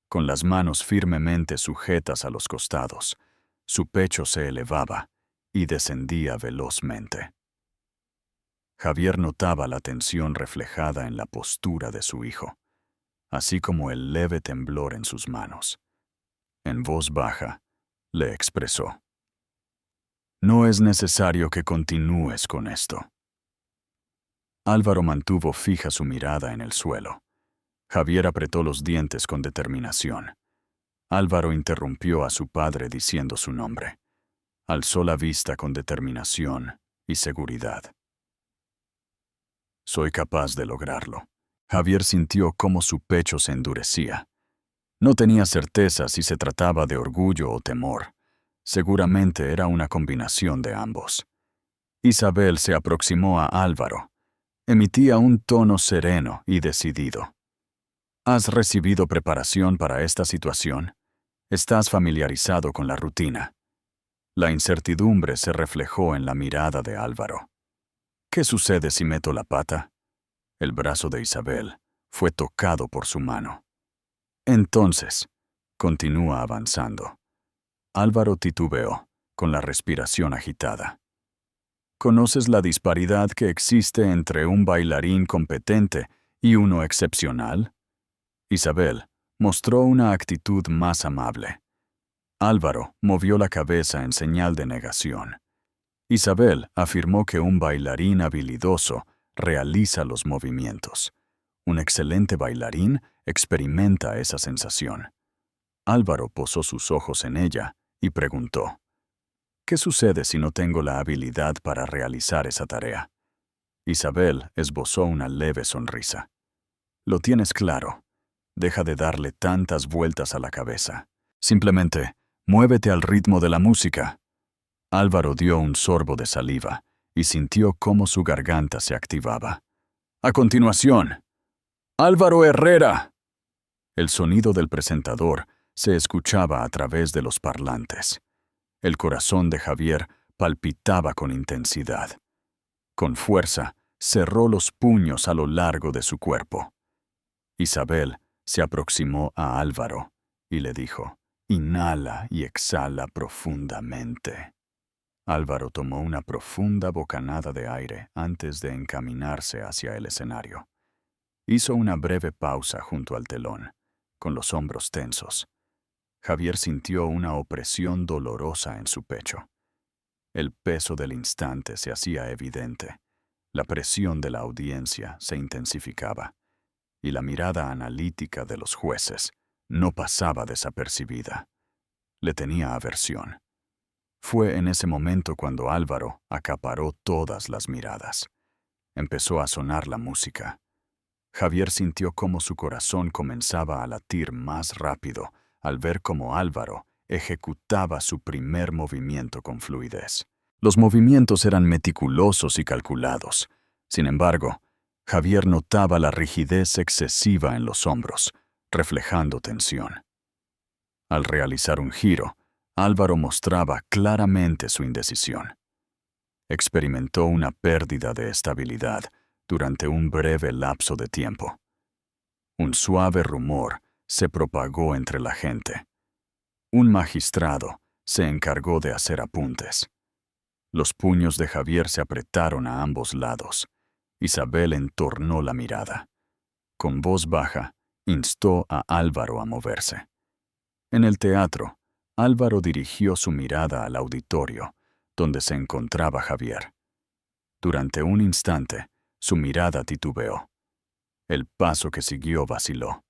Con las manos firmemente sujetas a los costados, su pecho se elevaba y descendía velozmente. Javier notaba la tensión reflejada en la postura de su hijo, así como el leve temblor en sus manos. En voz baja, le expresó: «No es necesario que continúes con esto». Álvaro mantuvo fija su mirada en el suelo. Javier apretó los dientes con determinación. Álvaro interrumpió a su padre diciendo su nombre. Alzó la vista con determinación y seguridad. «Soy capaz de lograrlo». Javier sintió cómo su pecho se endurecía. No tenía certeza si se trataba de orgullo o temor. Seguramente era una combinación de ambos. Isabel se aproximó a Álvaro. Emitía un tono sereno y decidido. ¿Has recibido preparación para esta situación? ¿Estás familiarizado con la rutina? La incertidumbre se reflejó en la mirada de Álvaro. ¿Qué sucede si meto la pata? El brazo de Isabel fue tocado por su mano. Entonces, continúa avanzando. Álvaro titubeó, con la respiración agitada. ¿Conoces la disparidad que existe entre un bailarín competente y uno excepcional? Isabel mostró una actitud más amable. Álvaro movió la cabeza en señal de negación. Isabel afirmó que un bailarín habilidoso realiza los movimientos. Un excelente bailarín experimenta esa sensación. Álvaro posó sus ojos en ella y preguntó: ¿qué sucede si no tengo la habilidad para realizar esa tarea? Isabel esbozó una leve sonrisa. Lo tienes claro. Deja de darle tantas vueltas a la cabeza. Simplemente, muévete al ritmo de la música. Álvaro dio un sorbo de saliva y sintió cómo su garganta se activaba. A continuación, ¡Álvaro Herrera! El sonido del presentador se escuchaba a través de los parlantes. El corazón de Javier palpitaba con intensidad. Con fuerza, cerró los puños a lo largo de su cuerpo. Isabel se aproximó a Álvaro y le dijo, «Inhala y exhala profundamente». Álvaro tomó una profunda bocanada de aire antes de encaminarse hacia el escenario. Hizo una breve pausa junto al telón, con los hombros tensos. Javier sintió una opresión dolorosa en su pecho. El peso del instante se hacía evidente. La presión de la audiencia se intensificaba, y la mirada analítica de los jueces no pasaba desapercibida. Le tenía aversión. Fue en ese momento cuando Álvaro acaparó todas las miradas. Empezó a sonar la música. Javier sintió cómo su corazón comenzaba a latir más rápido al ver cómo Álvaro ejecutaba su primer movimiento con fluidez. Los movimientos eran meticulosos y calculados. Sin embargo, Javier notaba la rigidez excesiva en los hombros, reflejando tensión. Al realizar un giro, Álvaro mostraba claramente su indecisión. Experimentó una pérdida de estabilidad durante un breve lapso de tiempo. Un suave rumor se propagó entre la gente. Un magistrado se encargó de hacer apuntes. Los puños de Javier se apretaron a ambos lados. Isabel entornó la mirada. Con voz baja, instó a Álvaro a moverse. En el teatro, Álvaro dirigió su mirada al auditorio, donde se encontraba Javier. Durante un instante, su mirada titubeó. El paso que siguió vaciló.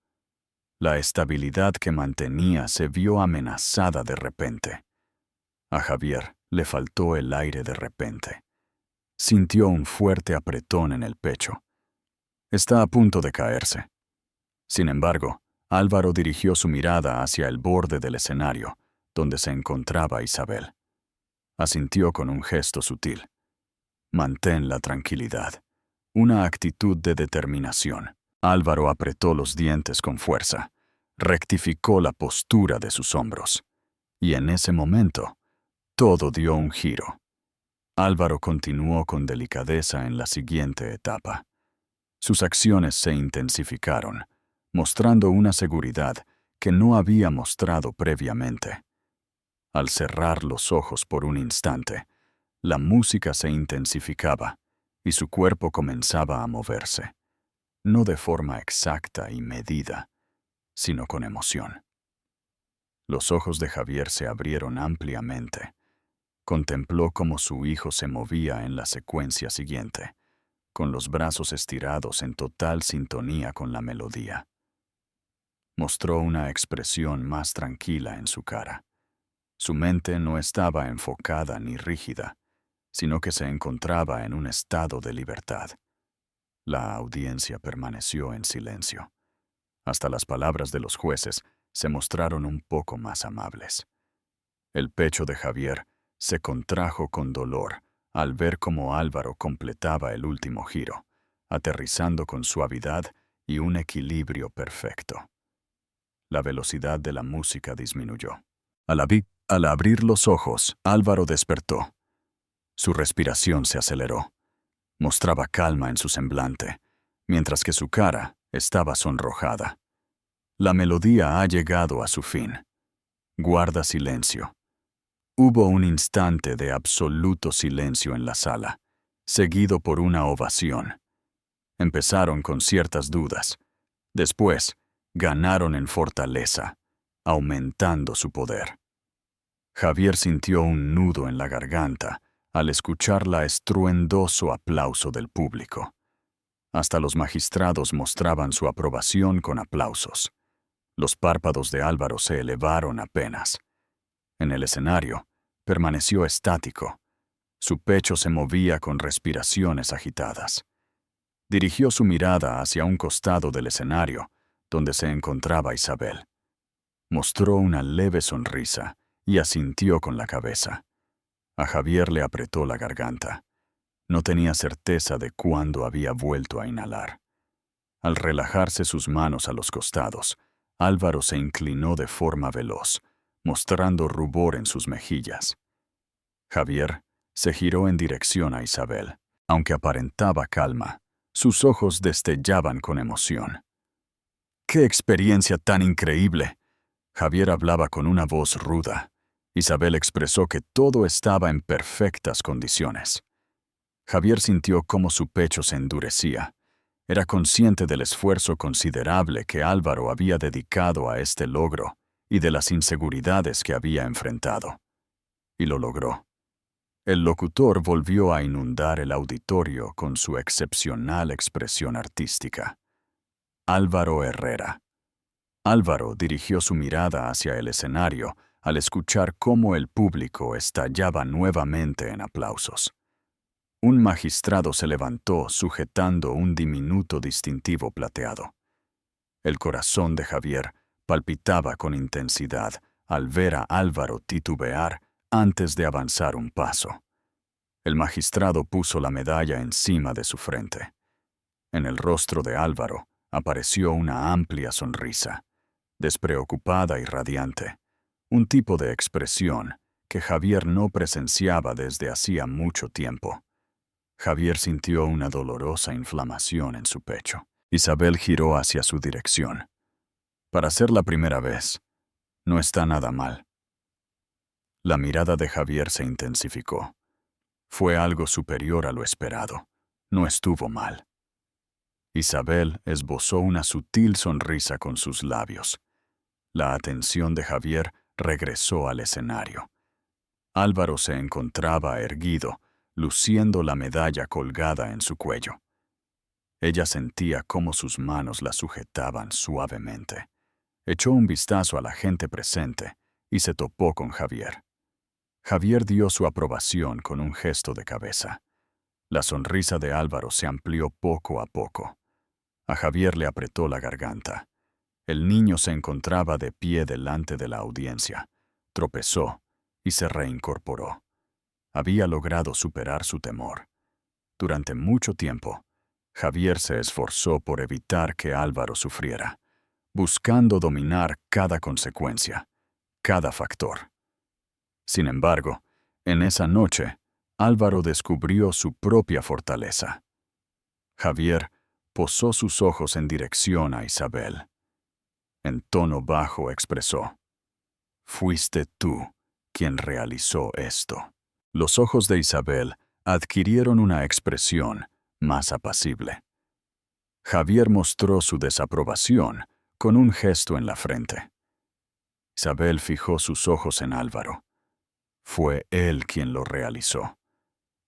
La estabilidad que mantenía se vio amenazada de repente. A Javier le faltó el aire de repente. Sintió un fuerte apretón en el pecho. Está a punto de caerse. Sin embargo, Álvaro dirigió su mirada hacia el borde del escenario, donde se encontraba Isabel. Asintió con un gesto sutil. Mantén la tranquilidad. Una actitud de determinación. Álvaro apretó los dientes con fuerza. Rectificó la postura de sus hombros. Y en ese momento, todo dio un giro. Álvaro continuó con delicadeza en la siguiente etapa. Sus acciones se intensificaron, mostrando una seguridad que no había mostrado previamente. Al cerrar los ojos por un instante, la música se intensificaba y su cuerpo comenzaba a moverse, no de forma exacta y medida, sino con emoción. Los ojos de Javier se abrieron ampliamente. Contempló cómo su hijo se movía en la secuencia siguiente, con los brazos estirados en total sintonía con la melodía. Mostró una expresión más tranquila en su cara. Su mente no estaba enfocada ni rígida, sino que se encontraba en un estado de libertad. La audiencia permaneció en silencio. Hasta las palabras de los jueces se mostraron un poco más amables. El pecho de Javier se contrajo con dolor al ver cómo Álvaro completaba el último giro, aterrizando con suavidad y un equilibrio perfecto. La velocidad de la música disminuyó. Al abrir los ojos, Álvaro despertó. Su respiración se aceleró. Mostraba calma en su semblante, mientras que su cara estaba sonrojada. La melodía ha llegado a su fin. Guarda silencio. Hubo un instante de absoluto silencio en la sala, seguido por una ovación. Empezaron con ciertas dudas. Después, ganaron en fortaleza, aumentando su poder. Javier sintió un nudo en la garganta al escuchar la estruendoso aplauso del público. Hasta los magistrados mostraban su aprobación con aplausos. Los párpados de Álvaro se elevaron apenas. En el escenario, permaneció estático. Su pecho se movía con respiraciones agitadas. Dirigió su mirada hacia un costado del escenario, donde se encontraba Isabel. Mostró una leve sonrisa y asintió con la cabeza. A Javier le apretó la garganta. No tenía certeza de cuándo había vuelto a inhalar. Al relajarse sus manos a los costados, Álvaro se inclinó de forma veloz, mostrando rubor en sus mejillas. Javier se giró en dirección a Isabel. Aunque aparentaba calma, sus ojos destellaban con emoción. ¡Qué experiencia tan increíble! Javier hablaba con una voz ruda. Isabel expresó que todo estaba en perfectas condiciones. Javier sintió cómo su pecho se endurecía. Era consciente del esfuerzo considerable que Álvaro había dedicado a este logro y de las inseguridades que había enfrentado. Y lo logró. El locutor volvió a inundar el auditorio con su excepcional expresión artística. Álvaro Herrera. Álvaro dirigió su mirada hacia el escenario al escuchar cómo el público estallaba nuevamente en aplausos. Un magistrado se levantó sujetando un diminuto distintivo plateado. El corazón de Javier palpitaba con intensidad al ver a Álvaro titubear antes de avanzar un paso. El magistrado puso la medalla encima de su frente. En el rostro de Álvaro apareció una amplia sonrisa, despreocupada y radiante, un tipo de expresión que Javier no presenciaba desde hacía mucho tiempo. Javier sintió una dolorosa inflamación en su pecho. Isabel giró hacia su dirección. Para ser la primera vez, no está nada mal. La mirada de Javier se intensificó. Fue algo superior a lo esperado. No estuvo mal. Isabel esbozó una sutil sonrisa con sus labios. La atención de Javier regresó al escenario. Álvaro se encontraba erguido, luciendo la medalla colgada en su cuello. Ella sentía cómo sus manos la sujetaban suavemente. Echó un vistazo a la gente presente y se topó con Javier. Javier dio su aprobación con un gesto de cabeza. La sonrisa de Álvaro se amplió poco a poco. A Javier le apretó la garganta. El niño se encontraba de pie delante de la audiencia. Tropezó y se reincorporó. Había logrado superar su temor. Durante mucho tiempo, Javier se esforzó por evitar que Álvaro sufriera, buscando dominar cada consecuencia, cada factor. Sin embargo, en esa noche, Álvaro descubrió su propia fortaleza. Javier posó sus ojos en dirección a Isabel. En tono bajo expresó: «Fuiste tú quien realizó esto». Los ojos de Isabel adquirieron una expresión más apacible. Javier mostró su desaprobación con un gesto en la frente. Isabel fijó sus ojos en Álvaro. Fue él quien lo realizó.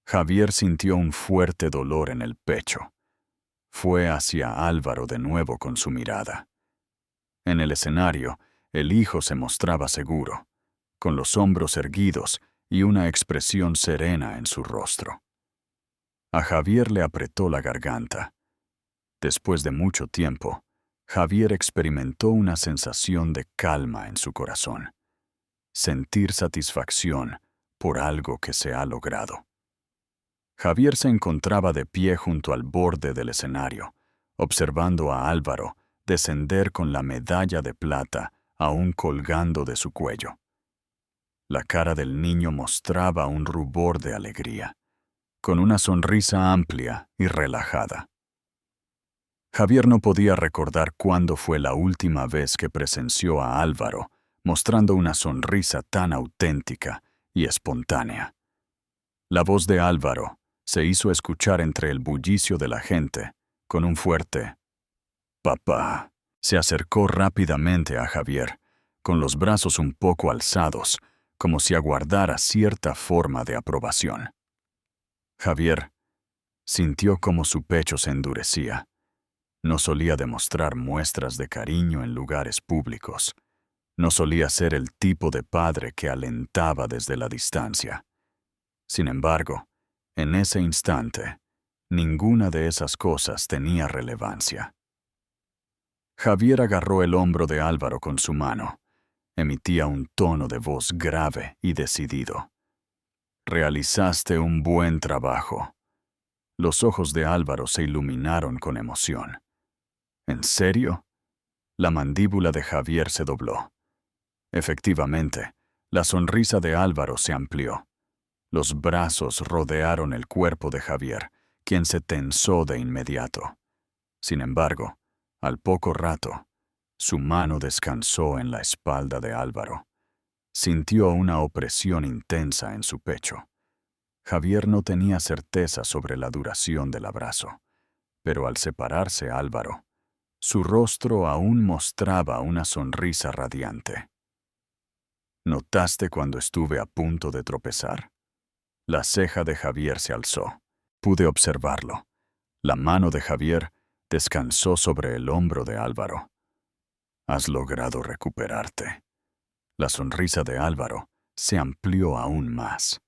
Javier sintió un fuerte dolor en el pecho. Fue hacia Álvaro de nuevo con su mirada. En el escenario, el hijo se mostraba seguro, con los hombros erguidos y una expresión serena en su rostro. A Javier le apretó la garganta. Después de mucho tiempo, Javier experimentó una sensación de calma en su corazón. Sentir satisfacción por algo que se ha logrado. Javier se encontraba de pie junto al borde del escenario, observando a Álvaro descender con la medalla de plata aún colgando de su cuello. La cara del niño mostraba un rubor de alegría, con una sonrisa amplia y relajada. Javier no podía recordar cuándo fue la última vez que presenció a Álvaro mostrando una sonrisa tan auténtica y espontánea. La voz de Álvaro se hizo escuchar entre el bullicio de la gente, con un fuerte «Papá». Se acercó rápidamente a Javier, con los brazos un poco alzados, como si aguardara cierta forma de aprobación. Javier sintió cómo su pecho se endurecía. No solía demostrar muestras de cariño en lugares públicos. No solía ser el tipo de padre que alentaba desde la distancia. Sin embargo, en ese instante, ninguna de esas cosas tenía relevancia. Javier agarró el hombro de Álvaro con su mano. Emitía un tono de voz grave y decidido. Realizaste un buen trabajo. Los ojos de Álvaro se iluminaron con emoción. ¿En serio? La mandíbula de Javier se dobló. Efectivamente, la sonrisa de Álvaro se amplió. Los brazos rodearon el cuerpo de Javier, quien se tensó de inmediato. Sin embargo, al poco rato, su mano descansó en la espalda de Álvaro. Sintió una opresión intensa en su pecho. Javier no tenía certeza sobre la duración del abrazo, pero al separarse Álvaro, su rostro aún mostraba una sonrisa radiante. ¿Notaste cuando estuve a punto de tropezar? La ceja de Javier se alzó. Pude observarlo. La mano de Javier descansó sobre el hombro de Álvaro. Has logrado recuperarte. La sonrisa de Álvaro se amplió aún más.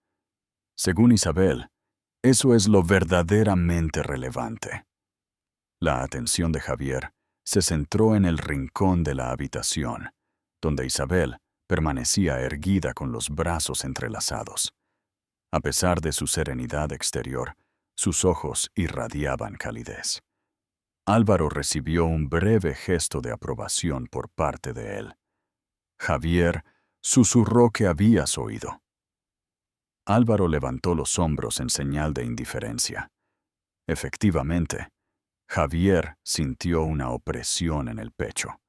Según Isabel, eso es lo verdaderamente relevante. La atención de Javier se centró en el rincón de la habitación, donde Isabel permanecía erguida con los brazos entrelazados. A pesar de su serenidad exterior, sus ojos irradiaban calidez. Álvaro recibió un breve gesto de aprobación por parte de él. Javier susurró que habías oído. Álvaro levantó los hombros en señal de indiferencia. Efectivamente, Javier sintió una opresión en el pecho.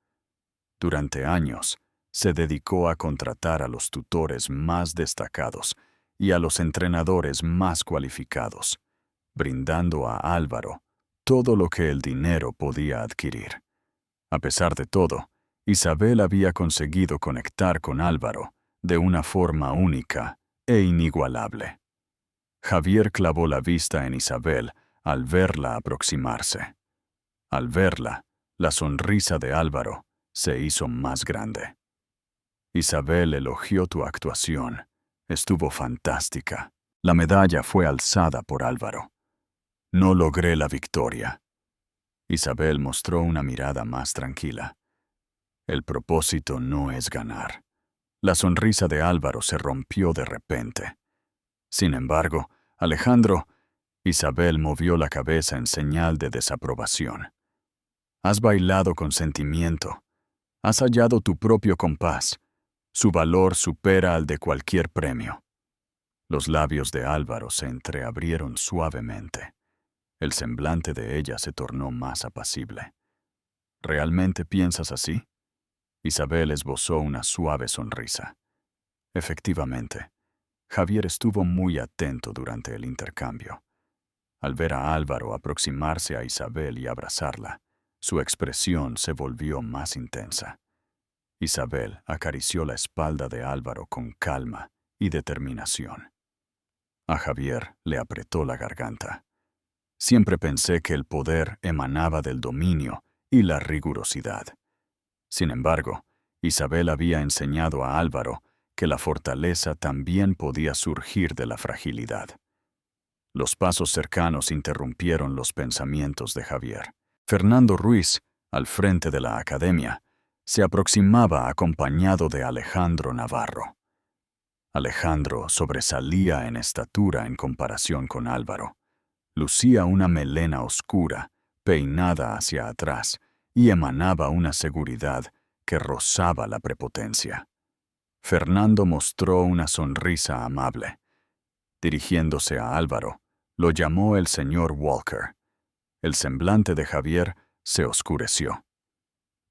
Durante años, se dedicó a contratar a los tutores más destacados y a los entrenadores más cualificados, brindando a Álvaro todo lo que el dinero podía adquirir. A pesar de todo, Isabel había conseguido conectar con Álvaro de una forma única e inigualable. Javier clavó la vista en Isabel al verla aproximarse. Al verla, la sonrisa de Álvaro se hizo más grande. Isabel elogió tu actuación. Estuvo fantástica. La medalla fue alzada por Álvaro. No logré la victoria. Isabel mostró una mirada más tranquila. El propósito no es ganar. La sonrisa de Álvaro se rompió de repente. Sin embargo, Alejandro, Isabel movió la cabeza en señal de desaprobación. Has bailado con sentimiento. Has hallado tu propio compás. Su valor supera al de cualquier premio. Los labios de Álvaro se entreabrieron suavemente. El semblante de ella se tornó más apacible. ¿Realmente piensas así? Isabel esbozó una suave sonrisa. Efectivamente, Javier estuvo muy atento durante el intercambio. Al ver a Álvaro aproximarse a Isabel y abrazarla, su expresión se volvió más intensa. Isabel acarició la espalda de Álvaro con calma y determinación. A Javier le apretó la garganta. Siempre pensé que el poder emanaba del dominio y la rigurosidad. Sin embargo, Isabel había enseñado a Álvaro que la fortaleza también podía surgir de la fragilidad. Los pasos cercanos interrumpieron los pensamientos de Javier. Fernando Ruiz, al frente de la academia, se aproximaba acompañado de Alejandro Navarro. Alejandro sobresalía en estatura en comparación con Álvaro. Lucía una melena oscura, peinada hacia atrás, y emanaba una seguridad que rozaba la prepotencia. Fernando mostró una sonrisa amable. Dirigiéndose a Álvaro, lo llamó el señor Walker. El semblante de Javier se oscureció.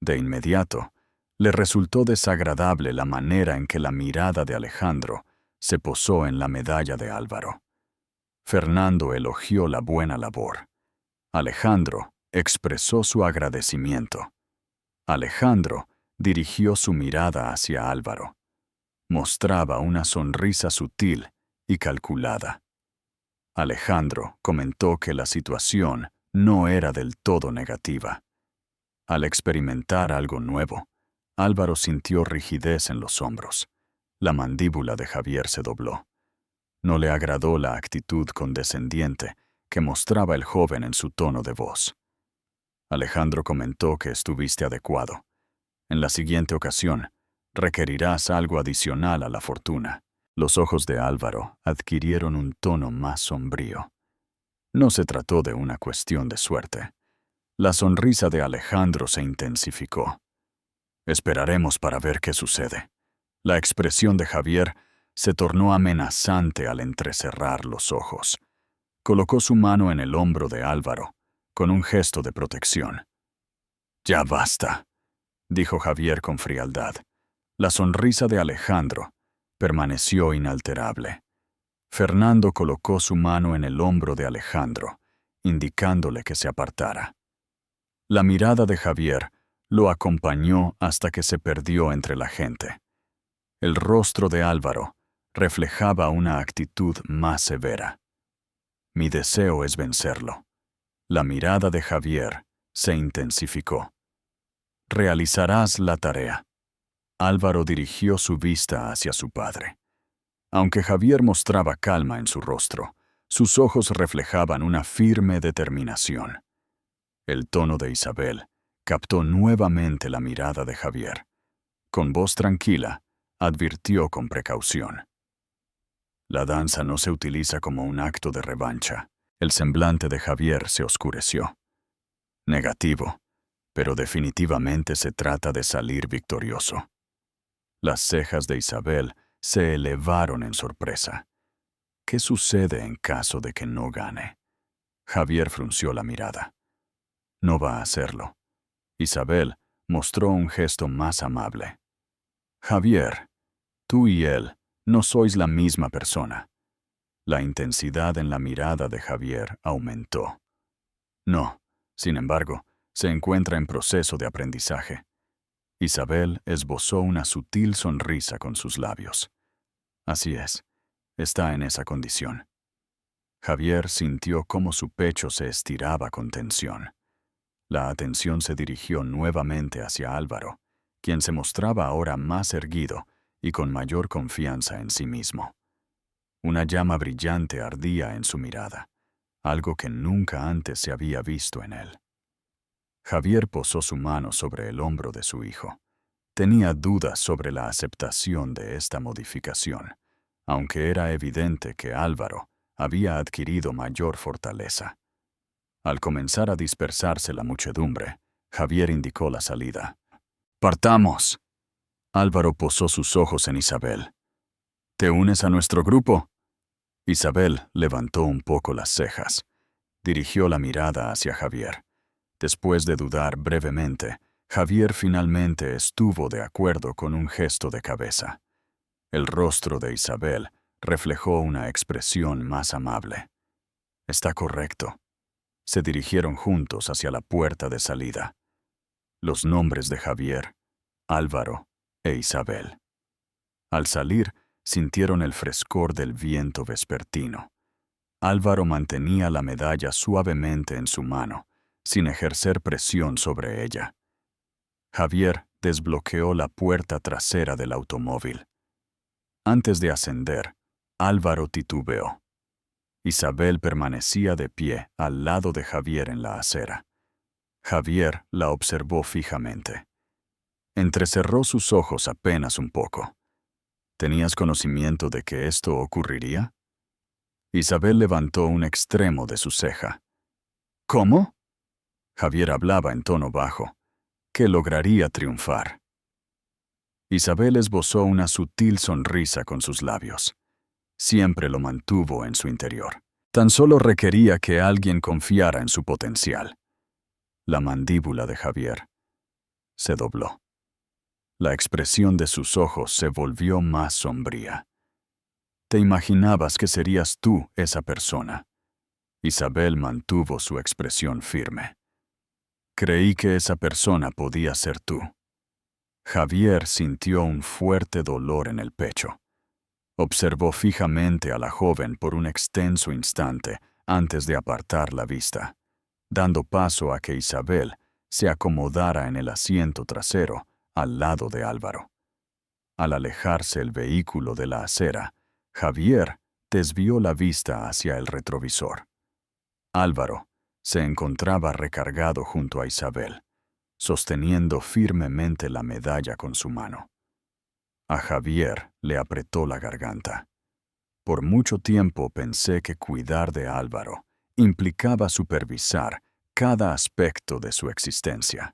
De inmediato, le resultó desagradable la manera en que la mirada de Alejandro se posó en la medalla de Álvaro. Fernando elogió la buena labor. Alejandro expresó su agradecimiento. Alejandro dirigió su mirada hacia Álvaro. Mostraba una sonrisa sutil y calculada. Alejandro comentó que la situación no era del todo negativa. Al experimentar algo nuevo, Álvaro sintió rigidez en los hombros. La mandíbula de Javier se dobló. No le agradó la actitud condescendiente que mostraba el joven en su tono de voz. Alejandro comentó que estuviste adecuado. En la siguiente ocasión, requerirás algo adicional a la fortuna. Los ojos de Álvaro adquirieron un tono más sombrío. No se trató de una cuestión de suerte. La sonrisa de Alejandro se intensificó. Esperaremos para ver qué sucede. La expresión de Javier se tornó amenazante al entrecerrar los ojos. Colocó su mano en el hombro de Álvaro, con un gesto de protección. «Ya basta», dijo Javier con frialdad. La sonrisa de Alejandro permaneció inalterable. Fernando colocó su mano en el hombro de Alejandro, indicándole que se apartara. La mirada de Javier lo acompañó hasta que se perdió entre la gente. El rostro de Álvaro reflejaba una actitud más severa. «Mi deseo es vencerlo». La mirada de Javier se intensificó. «Realizarás la tarea». Álvaro dirigió su vista hacia su padre. Aunque Javier mostraba calma en su rostro, sus ojos reflejaban una firme determinación. El tono de Isabel captó nuevamente la mirada de Javier. Con voz tranquila, advirtió con precaución. «La danza no se utiliza como un acto de revancha». El semblante de Javier se oscureció. «Negativo, pero definitivamente se trata de salir victorioso». Las cejas de Isabel se elevaron en sorpresa. ¿Qué sucede en caso de que no gane? Javier frunció la mirada. «No va a hacerlo». Isabel mostró un gesto más amable. «Javier, tú y él no sois la misma persona». La intensidad en la mirada de Javier aumentó. «No, sin embargo, se encuentra en proceso de aprendizaje». Isabel esbozó una sutil sonrisa con sus labios. «Así es, está en esa condición». Javier sintió cómo su pecho se estiraba con tensión. La atención se dirigió nuevamente hacia Álvaro, quien se mostraba ahora más erguido y con mayor confianza en sí mismo. Una llama brillante ardía en su mirada, algo que nunca antes se había visto en él. Javier posó su mano sobre el hombro de su hijo. Tenía dudas sobre la aceptación de esta modificación, aunque era evidente que Álvaro había adquirido mayor fortaleza. Al comenzar a dispersarse la muchedumbre, Javier indicó la salida. «¡Partamos!». Álvaro posó sus ojos en Isabel. «¿Te unes a nuestro grupo?». Isabel levantó un poco las cejas. Dirigió la mirada hacia Javier. Después de dudar brevemente, Javier finalmente estuvo de acuerdo con un gesto de cabeza. El rostro de Isabel reflejó una expresión más amable. «Está correcto». Se dirigieron juntos hacia la puerta de salida. Los nombres de Javier, Álvaro e Isabel. Al salir, sintieron el frescor del viento vespertino. Álvaro mantenía la medalla suavemente en su mano, sin ejercer presión sobre ella. Javier desbloqueó la puerta trasera del automóvil. Antes de ascender, Álvaro titubeó. Isabel permanecía de pie al lado de Javier en la acera. Javier la observó fijamente. Entrecerró sus ojos apenas un poco. ¿Tenías conocimiento de que esto ocurriría? Isabel levantó un extremo de su ceja. ¿Cómo? Javier hablaba en tono bajo. Que lograría triunfar. Isabel esbozó una sutil sonrisa con sus labios. Siempre lo mantuvo en su interior. Tan solo requería que alguien confiara en su potencial. La mandíbula de Javier se dobló. La expresión de sus ojos se volvió más sombría. Te imaginabas que serías tú esa persona. Isabel mantuvo su expresión firme. Creí que esa persona podía ser tú. Javier sintió un fuerte dolor en el pecho. Observó fijamente a la joven por un extenso instante antes de apartar la vista, dando paso a que Isabel se acomodara en el asiento trasero al lado de Álvaro. Al alejarse el vehículo de la acera, Javier desvió la vista hacia el retrovisor. Álvaro se encontraba recargado junto a Isabel, sosteniendo firmemente la medalla con su mano. A Javier le apretó la garganta. Por mucho tiempo pensé que cuidar de Álvaro implicaba supervisar cada aspecto de su existencia.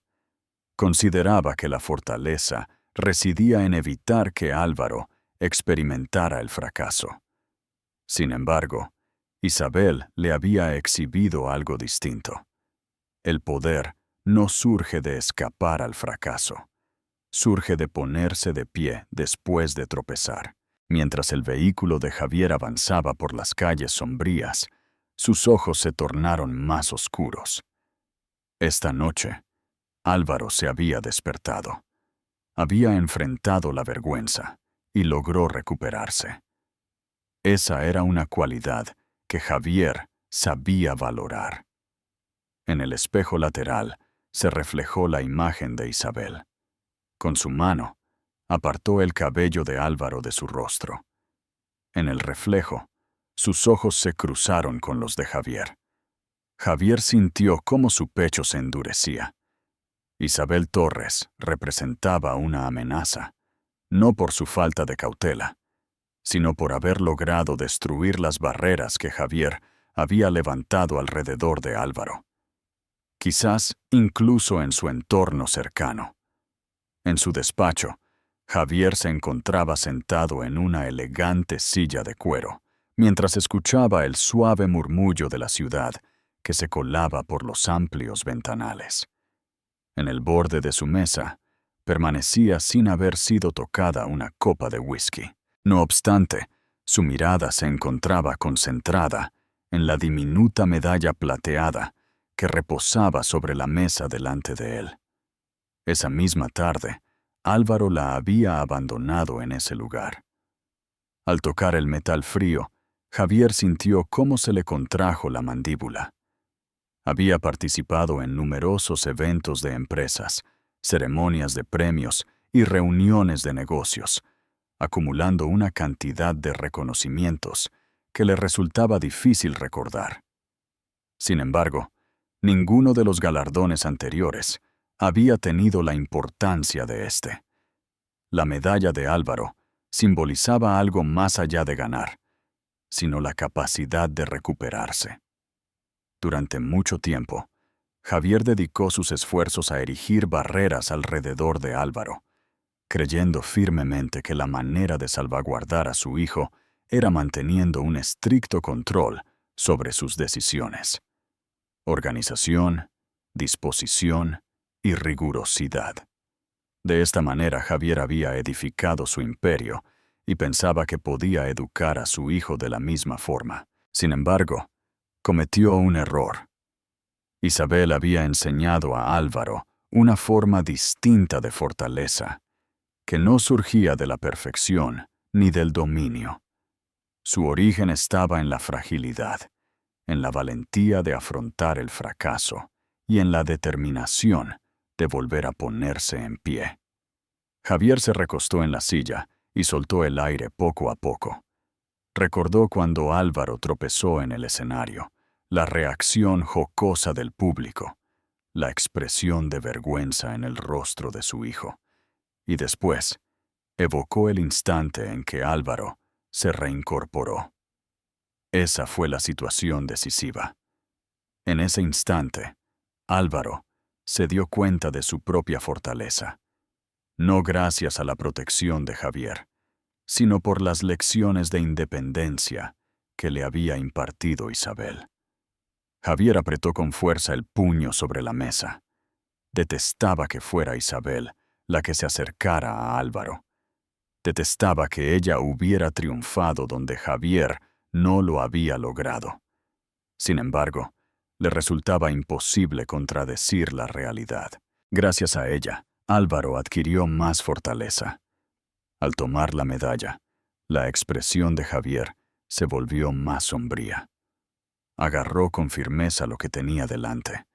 Consideraba que la fortaleza residía en evitar que Álvaro experimentara el fracaso. Sin embargo, Isabel le había exhibido algo distinto. El poder no surge de escapar al fracaso. Surge de ponerse de pie después de tropezar. Mientras el vehículo de Javier avanzaba por las calles sombrías, sus ojos se tornaron más oscuros. Esta noche, Álvaro se había despertado. Había enfrentado la vergüenza y logró recuperarse. Esa era una cualidad que Javier sabía valorar. En el espejo lateral se reflejó la imagen de Isabel. Con su mano, apartó el cabello de Álvaro de su rostro. En el reflejo, sus ojos se cruzaron con los de Javier. Javier sintió cómo su pecho se endurecía. Isabel Torres representaba una amenaza, no por su falta de cautela, sino por haber logrado destruir las barreras que Javier había levantado alrededor de Álvaro. Quizás incluso en su entorno cercano. En su despacho, Javier se encontraba sentado en una elegante silla de cuero, mientras escuchaba el suave murmullo de la ciudad que se colaba por los amplios ventanales. En el borde de su mesa, permanecía sin haber sido tocada una copa de whisky. No obstante, su mirada se encontraba concentrada en la diminuta medalla plateada que reposaba sobre la mesa delante de él. Esa misma tarde, Álvaro la había abandonado en ese lugar. Al tocar el metal frío, Javier sintió cómo se le contrajo la mandíbula. Había participado en numerosos eventos de empresas, ceremonias de premios y reuniones de negocios, acumulando una cantidad de reconocimientos que le resultaba difícil recordar. Sin embargo, ninguno de los galardones anteriores había tenido la importancia de este. La medalla de Álvaro simbolizaba algo más allá de ganar, sino la capacidad de recuperarse. Durante mucho tiempo, Javier dedicó sus esfuerzos a erigir barreras alrededor de Álvaro, creyendo firmemente que la manera de salvaguardar a su hijo era manteniendo un estricto control sobre sus decisiones. Organización, disposición y rigurosidad. De esta manera Javier había edificado su imperio y pensaba que podía educar a su hijo de la misma forma. Sin embargo, cometió un error. Isabel había enseñado a Álvaro una forma distinta de fortaleza, que no surgía de la perfección ni del dominio. Su origen estaba en la fragilidad, en la valentía de afrontar el fracaso y en la determinación de volver a ponerse en pie. Javier se recostó en la silla y soltó el aire poco a poco. Recordó cuando Álvaro tropezó en el escenario, la reacción jocosa del público, la expresión de vergüenza en el rostro de su hijo, y después evocó el instante en que Álvaro se reincorporó. Esa fue la situación decisiva. En ese instante, Álvaro se dio cuenta de su propia fortaleza, no gracias a la protección de Javier, sino por las lecciones de independencia que le había impartido Isabel. Javier apretó con fuerza el puño sobre la mesa. Detestaba que fuera Isabel la que se acercara a Álvaro. Detestaba que ella hubiera triunfado donde Javier no lo había logrado. Sin embargo, le resultaba imposible contradecir la realidad. Gracias a ella, Álvaro adquirió más fortaleza. Al tomar la medalla, la expresión de Javier se volvió más sombría. Agarró con firmeza lo que tenía delante.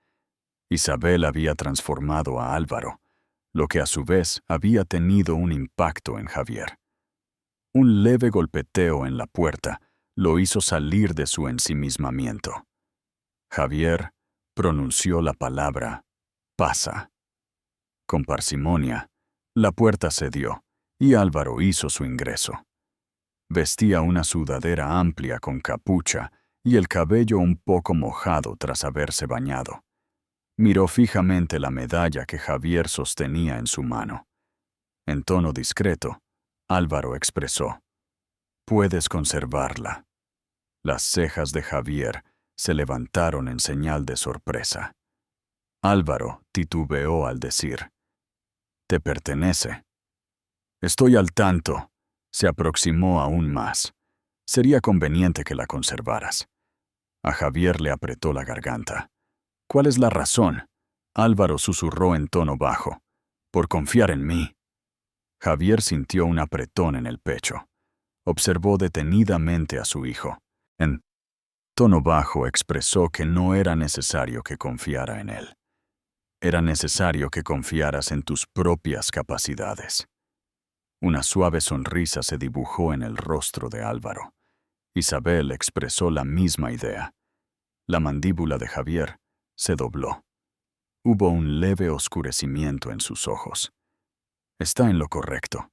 Isabel había transformado a Álvaro, lo que a su vez había tenido un impacto en Javier. Un leve golpeteo en la puerta lo hizo salir de su ensimismamiento. Javier pronunció la palabra «pasa». Con parsimonia, la puerta cedió y Álvaro hizo su ingreso. Vestía una sudadera amplia con capucha y el cabello un poco mojado tras haberse bañado. Miró fijamente la medalla que Javier sostenía en su mano. En tono discreto, Álvaro expresó: «Puedes conservarla». Las cejas de Javier se levantaron en señal de sorpresa. Álvaro titubeó al decir: «¿Te pertenece?» «Estoy al tanto». Se aproximó aún más. «Sería conveniente que la conservaras». A Javier le apretó la garganta. «¿Cuál es la razón?». Álvaro susurró en tono bajo: «Por confiar en mí». Javier sintió un apretón en el pecho. Observó detenidamente a su hijo. En tono bajo expresó que no era necesario que confiara en él. Era necesario que confiaras en tus propias capacidades. Una suave sonrisa se dibujó en el rostro de Álvaro. Isabel expresó la misma idea. La mandíbula de Javier se dobló. Hubo un leve oscurecimiento en sus ojos. Está en lo correcto.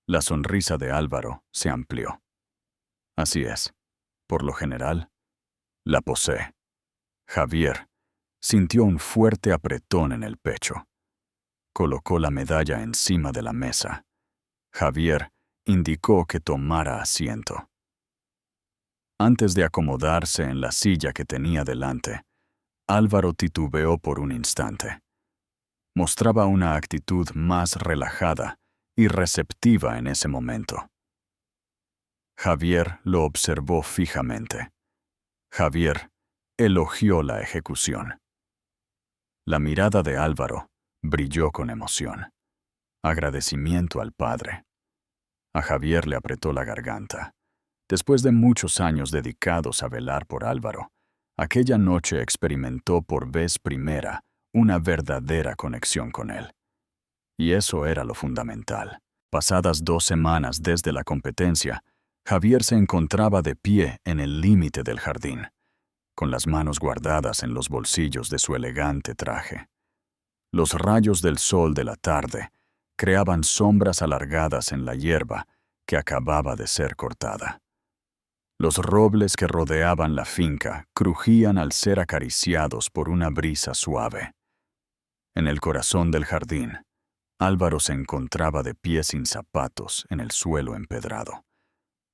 La sonrisa de Álvaro se amplió. Así es. Por lo general, la posee. Javier sintió un fuerte apretón en el pecho. Colocó la medalla encima de la mesa. Javier indicó que tomara asiento. Antes de acomodarse en la silla que tenía delante, Álvaro titubeó por un instante. Mostraba una actitud más relajada y receptiva en ese momento. Javier lo observó fijamente. Javier elogió la ejecución. La mirada de Álvaro brilló con emoción. Agradecimiento al padre. A Javier le apretó la garganta. Después de muchos años dedicados a velar por Álvaro, aquella noche experimentó por vez primera una verdadera conexión con él. Y eso era lo fundamental. Pasadas 2 semanas desde la competencia, Javier se encontraba de pie en el límite del jardín, con las manos guardadas en los bolsillos de su elegante traje. Los rayos del sol de la tarde creaban sombras alargadas en la hierba que acababa de ser cortada. Los robles que rodeaban la finca crujían al ser acariciados por una brisa suave. En el corazón del jardín, Álvaro se encontraba de pie sin zapatos en el suelo empedrado.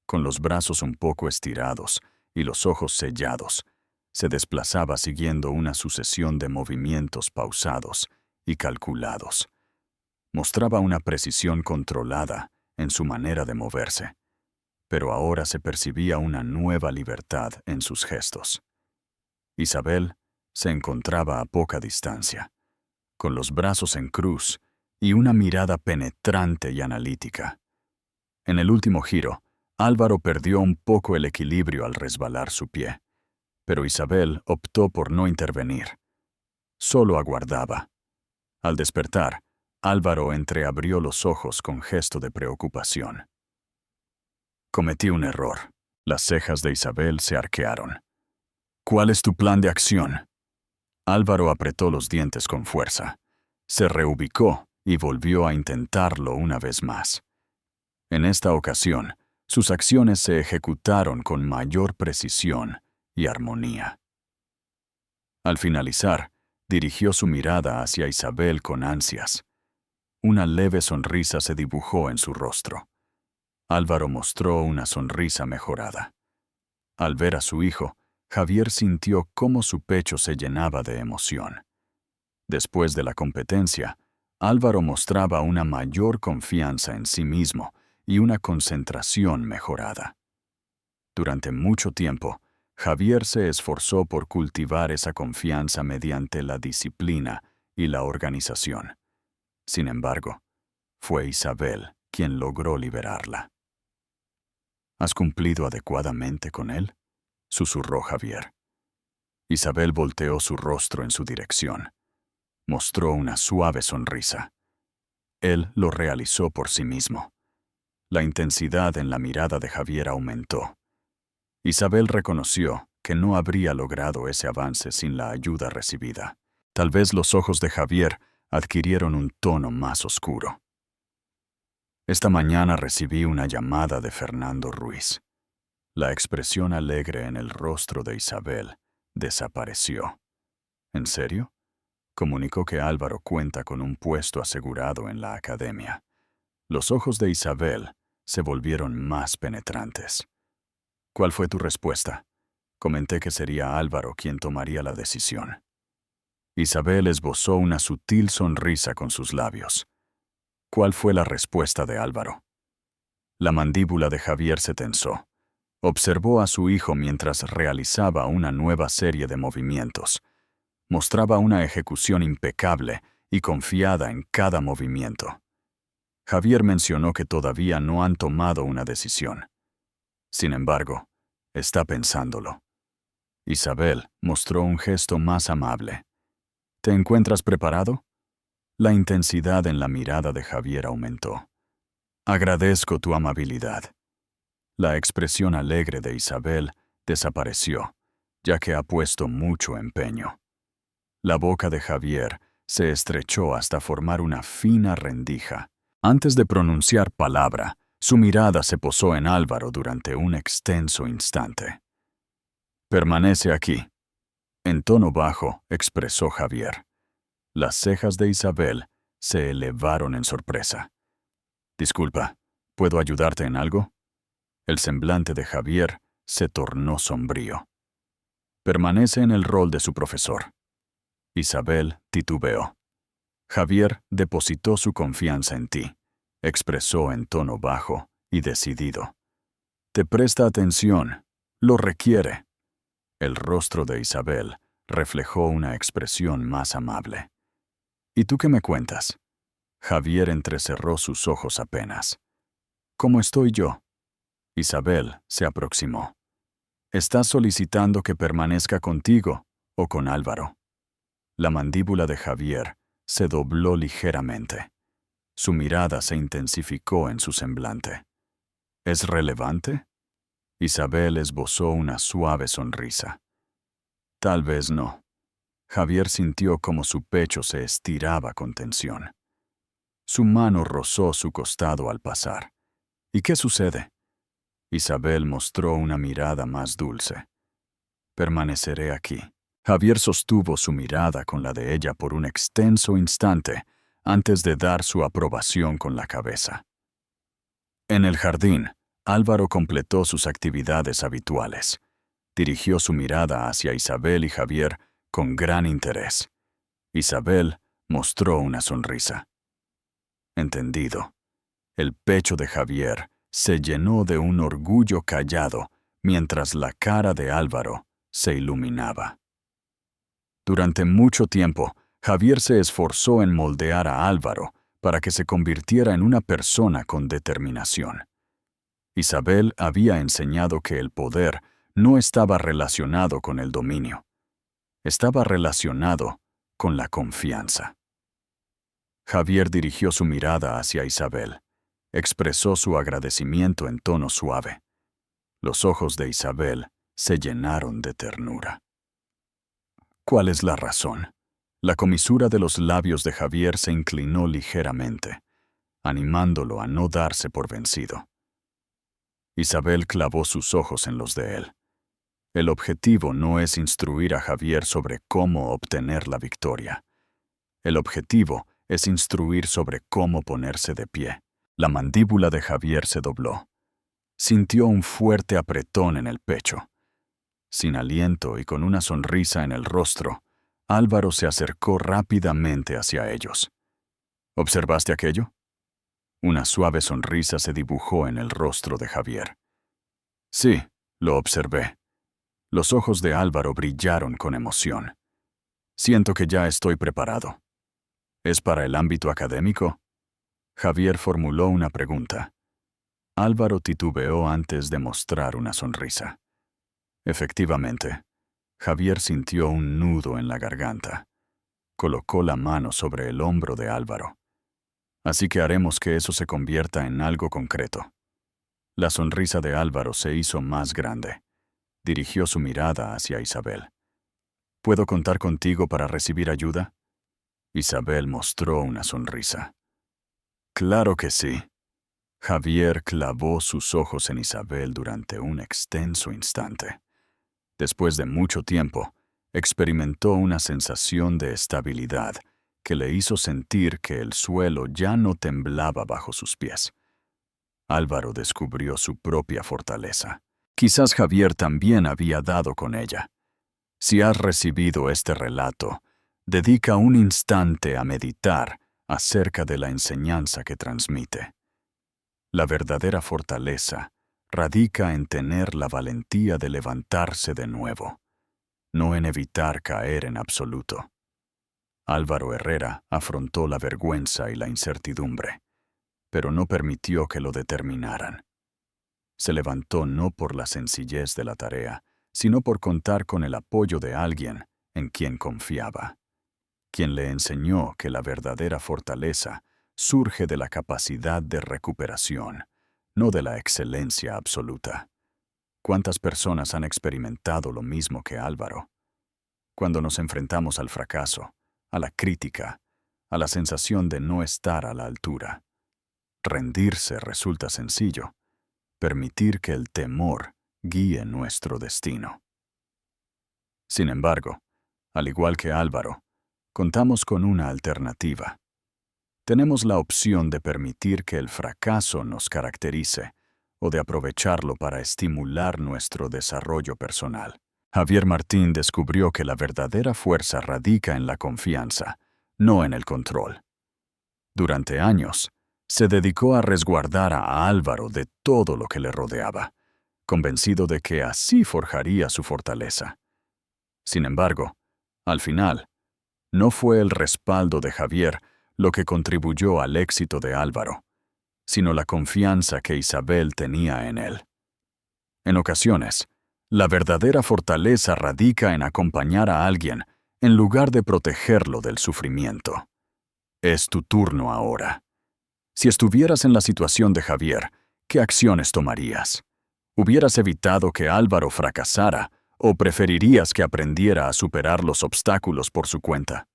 Con los brazos un poco estirados y los ojos sellados, se desplazaba siguiendo una sucesión de movimientos pausados y calculados. Mostraba una precisión controlada en su manera de moverse, pero ahora se percibía una nueva libertad en sus gestos. Isabel se encontraba a poca distancia, con los brazos en cruz y una mirada penetrante y analítica. En el último giro, Álvaro perdió un poco el equilibrio al resbalar su pie, pero Isabel optó por no intervenir. Solo aguardaba. Al despertar, Álvaro entreabrió los ojos con gesto de preocupación. Cometí un error. Las cejas de Isabel se arquearon. ¿Cuál es tu plan de acción? Álvaro apretó los dientes con fuerza. Se reubicó y volvió a intentarlo una vez más. En esta ocasión, sus acciones se ejecutaron con mayor precisión y armonía. Al finalizar, dirigió su mirada hacia Isabel con ansias. Una leve sonrisa se dibujó en su rostro. Álvaro mostró una sonrisa mejorada. Al ver a su hijo, Javier sintió cómo su pecho se llenaba de emoción. Después de la competencia, Álvaro mostraba una mayor confianza en sí mismo y una concentración mejorada. Durante mucho tiempo, Javier se esforzó por cultivar esa confianza mediante la disciplina y la organización. Sin embargo, fue Isabel quien logró liberarla. ¿Has cumplido adecuadamente con él?, susurró Javier. Isabel volteó su rostro en su dirección. Mostró una suave sonrisa. Él lo realizó por sí mismo. La intensidad en la mirada de Javier aumentó. Isabel reconoció que no habría logrado ese avance sin la ayuda recibida. Tal vez los ojos de Javier adquirieron un tono más oscuro. Esta mañana recibí una llamada de Fernando Ruiz. La expresión alegre en el rostro de Isabel desapareció. ¿En serio? Comunicó que Álvaro cuenta con un puesto asegurado en la academia. Los ojos de Isabel se volvieron más penetrantes. ¿Cuál fue tu respuesta? Comenté que sería Álvaro quien tomaría la decisión. Isabel esbozó una sutil sonrisa con sus labios. ¿Cuál fue la respuesta de Álvaro? La mandíbula de Javier se tensó. Observó a su hijo mientras realizaba una nueva serie de movimientos. Mostraba una ejecución impecable y confiada en cada movimiento. Javier mencionó que todavía no han tomado una decisión. Sin embargo, está pensándolo. Isabel mostró un gesto más amable. ¿Te encuentras preparado? La intensidad en la mirada de Javier aumentó. Agradezco tu amabilidad. La expresión alegre de Isabel desapareció, ya que ha puesto mucho empeño. La boca de Javier se estrechó hasta formar una fina rendija. Antes de pronunciar palabra, su mirada se posó en Álvaro durante un extenso instante. Permanece aquí. En tono bajo, expresó Javier. Las cejas de Isabel se elevaron en sorpresa. Disculpa, ¿puedo ayudarte en algo? El semblante de Javier se tornó sombrío. Permanece en el rol de su profesor. Isabel titubeó. Javier depositó su confianza en ti, expresó en tono bajo y decidido. Te presta atención, lo requiere. El rostro de Isabel reflejó una expresión más amable. ¿Y tú qué me cuentas? Javier entrecerró sus ojos apenas. ¿Cómo estoy yo? Isabel se aproximó. ¿Estás solicitando que permanezca contigo o con Álvaro? La mandíbula de Javier se dobló ligeramente. Su mirada se intensificó en su semblante. ¿Es relevante? Isabel esbozó una suave sonrisa. Tal vez no. Javier sintió como su pecho se estiraba con tensión. Su mano rozó su costado al pasar. ¿Y qué sucede? Isabel mostró una mirada más dulce. Permaneceré aquí. Javier sostuvo su mirada con la de ella por un extenso instante antes de dar su aprobación con la cabeza. En el jardín, Álvaro completó sus actividades habituales. Dirigió su mirada hacia Isabel y Javier con gran interés. Isabel mostró una sonrisa. Entendido. El pecho de Javier se llenó de un orgullo callado mientras la cara de Álvaro se iluminaba. Durante mucho tiempo, Javier se esforzó en moldear a Álvaro para que se convirtiera en una persona con determinación. Isabel había enseñado que el poder no estaba relacionado con el dominio. Estaba relacionado con la confianza. Javier dirigió su mirada hacia Isabel. Expresó su agradecimiento en tono suave. Los ojos de Isabel se llenaron de ternura. ¿Cuál es la razón? La comisura de los labios de Javier se inclinó ligeramente, animándolo a no darse por vencido. Isabel clavó sus ojos en los de él. El objetivo no es instruir a Javier sobre cómo obtener la victoria. El objetivo es instruir sobre cómo ponerse de pie. La mandíbula de Javier se dobló. Sintió un fuerte apretón en el pecho. Sin aliento y con una sonrisa en el rostro, Álvaro se acercó rápidamente hacia ellos. ¿Observaste aquello? Una suave sonrisa se dibujó en el rostro de Javier. Sí, lo observé. Los ojos de Álvaro brillaron con emoción. Siento que ya estoy preparado. ¿Es para el ámbito académico? Javier formuló una pregunta. Álvaro titubeó antes de mostrar una sonrisa. Efectivamente, Javier sintió un nudo en la garganta. Colocó la mano sobre el hombro de Álvaro. Así que haremos que eso se convierta en algo concreto. La sonrisa de Álvaro se hizo más grande. Dirigió su mirada hacia Isabel. ¿Puedo contar contigo para recibir ayuda? Isabel mostró una sonrisa. Claro que sí. Javier clavó sus ojos en Isabel durante un extenso instante. Después de mucho tiempo, experimentó una sensación de estabilidad que le hizo sentir que el suelo ya no temblaba bajo sus pies. Álvaro descubrió su propia fortaleza. Quizás Javier también había dado con ella. Si has recibido este relato, dedica un instante a meditar acerca de la enseñanza que transmite. La verdadera fortaleza radica en tener la valentía de levantarse de nuevo, no en evitar caer en absoluto. Álvaro Herrera afrontó la vergüenza y la incertidumbre, pero no permitió que lo determinaran. Se levantó no por la sencillez de la tarea, sino por contar con el apoyo de alguien en quien confiaba, quien le enseñó que la verdadera fortaleza surge de la capacidad de recuperación, no de la excelencia absoluta. ¿Cuántas personas han experimentado lo mismo que Álvaro? Cuando nos enfrentamos al fracaso, a la crítica, a la sensación de no estar a la altura, rendirse resulta sencillo, permitir que el temor guíe nuestro destino. Sin embargo, al igual que Álvaro, contamos con una alternativa. Tenemos la opción de permitir que el fracaso nos caracterice o de aprovecharlo para estimular nuestro desarrollo personal. Javier Martín descubrió que la verdadera fuerza radica en la confianza, no en el control. Durante años, se dedicó a resguardar a Álvaro de todo lo que le rodeaba, convencido de que así forjaría su fortaleza. Sin embargo, al final, no fue el respaldo de Javier lo que contribuyó al éxito de Álvaro, sino la confianza que Isabel tenía en él. En ocasiones, la verdadera fortaleza radica en acompañar a alguien en lugar de protegerlo del sufrimiento. Es tu turno ahora. Si estuvieras en la situación de Javier, ¿qué acciones tomarías? ¿Hubieras evitado que Álvaro fracasara o preferirías que aprendiera a superar los obstáculos por su cuenta?